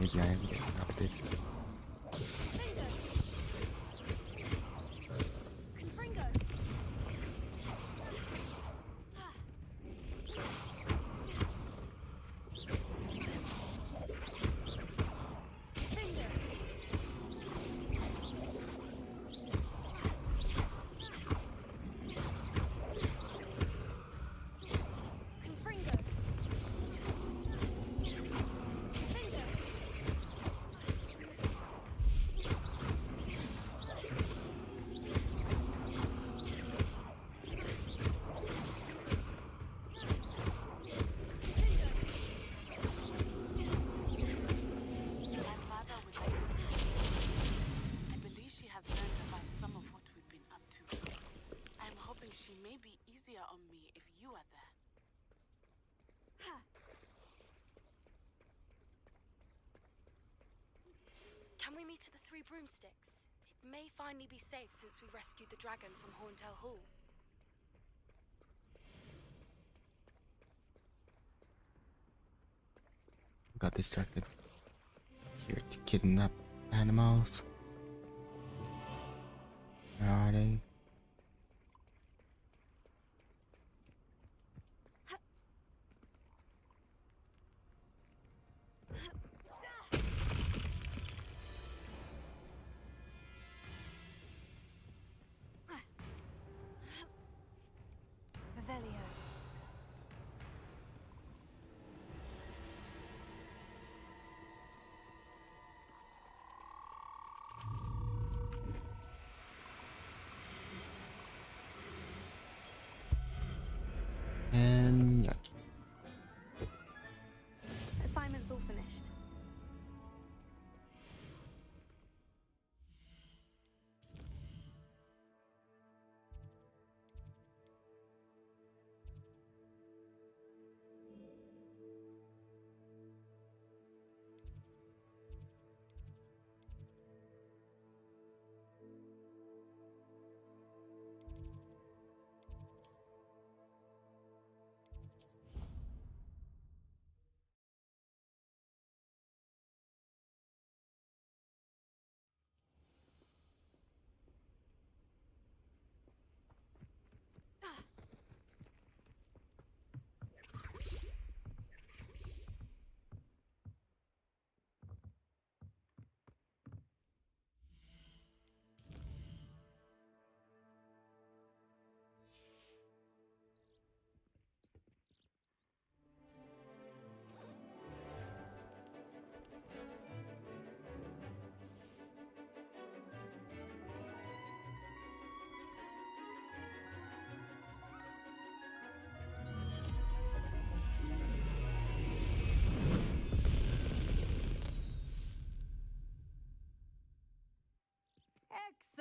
Maybe I am getting out of this. She may be easier on me if you are there. Can we meet at the Three Broomsticks? It may finally be safe since we rescued the dragon from Horntail Hall. Got distracted. Here to kidnap animals. Where are they? And yuck. Assignment's all finished.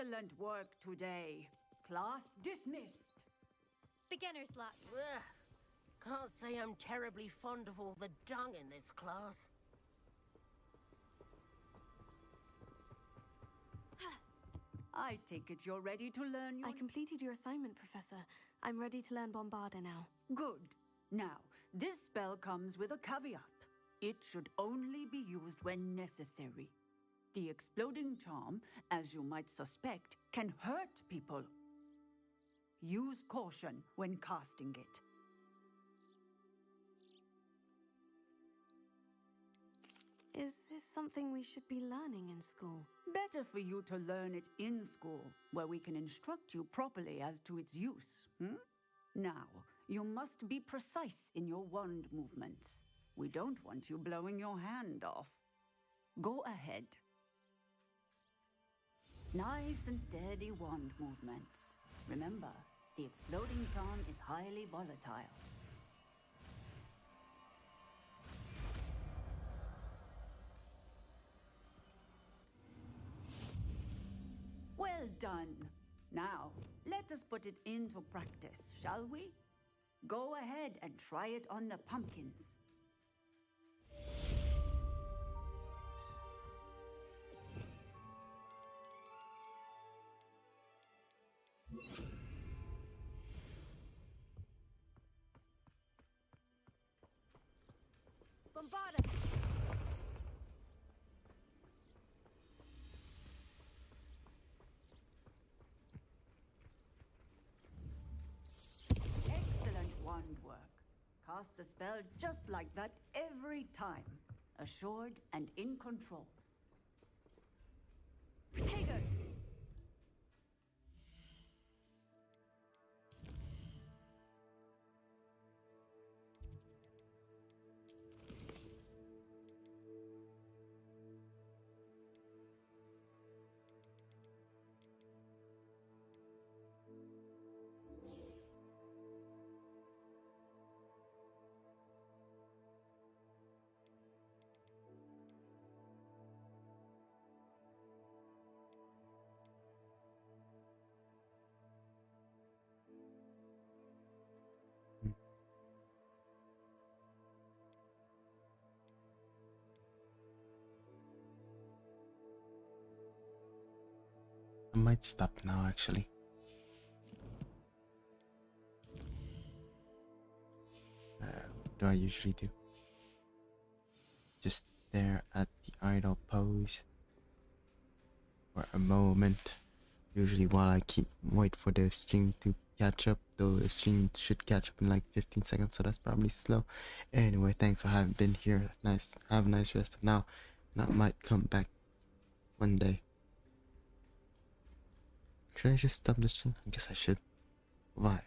Excellent work today. Class dismissed. Beginner's luck. Ugh. Can't say I'm terribly fond of all the dung in this class. I take it you're ready to learn your... I completed your assignment, Professor. I'm ready to learn Bombarda now. Good. Now, this spell comes with a caveat. It should only be used when necessary. The exploding charm, as you might suspect, can hurt people. Use caution when casting it. Is this something we should be learning in school? Better for you to learn it in school, where we can instruct you properly as to its use. Now, you must be precise in your wand movements. We don't want you blowing your hand off. Go ahead. Nice and steady wand movements. Remember, the exploding charm is highly volatile. Well done. Now, let us put it into practice, shall we? Go ahead and try it on the pumpkins. Bombarda! Excellent wand work. Cast the spell just like that every time. Assured and in control. Potato! I might stop now, actually. What do I usually do? Just stare at the idle pose for a moment. Usually while I wait for the stream to catch up, though the stream should catch up in like 15 seconds, so that's probably slow. Anyway, thanks for having been here. Nice. Have a nice rest of now. And I might come back one day. Should I just stop the stream? I guess I should. Bye.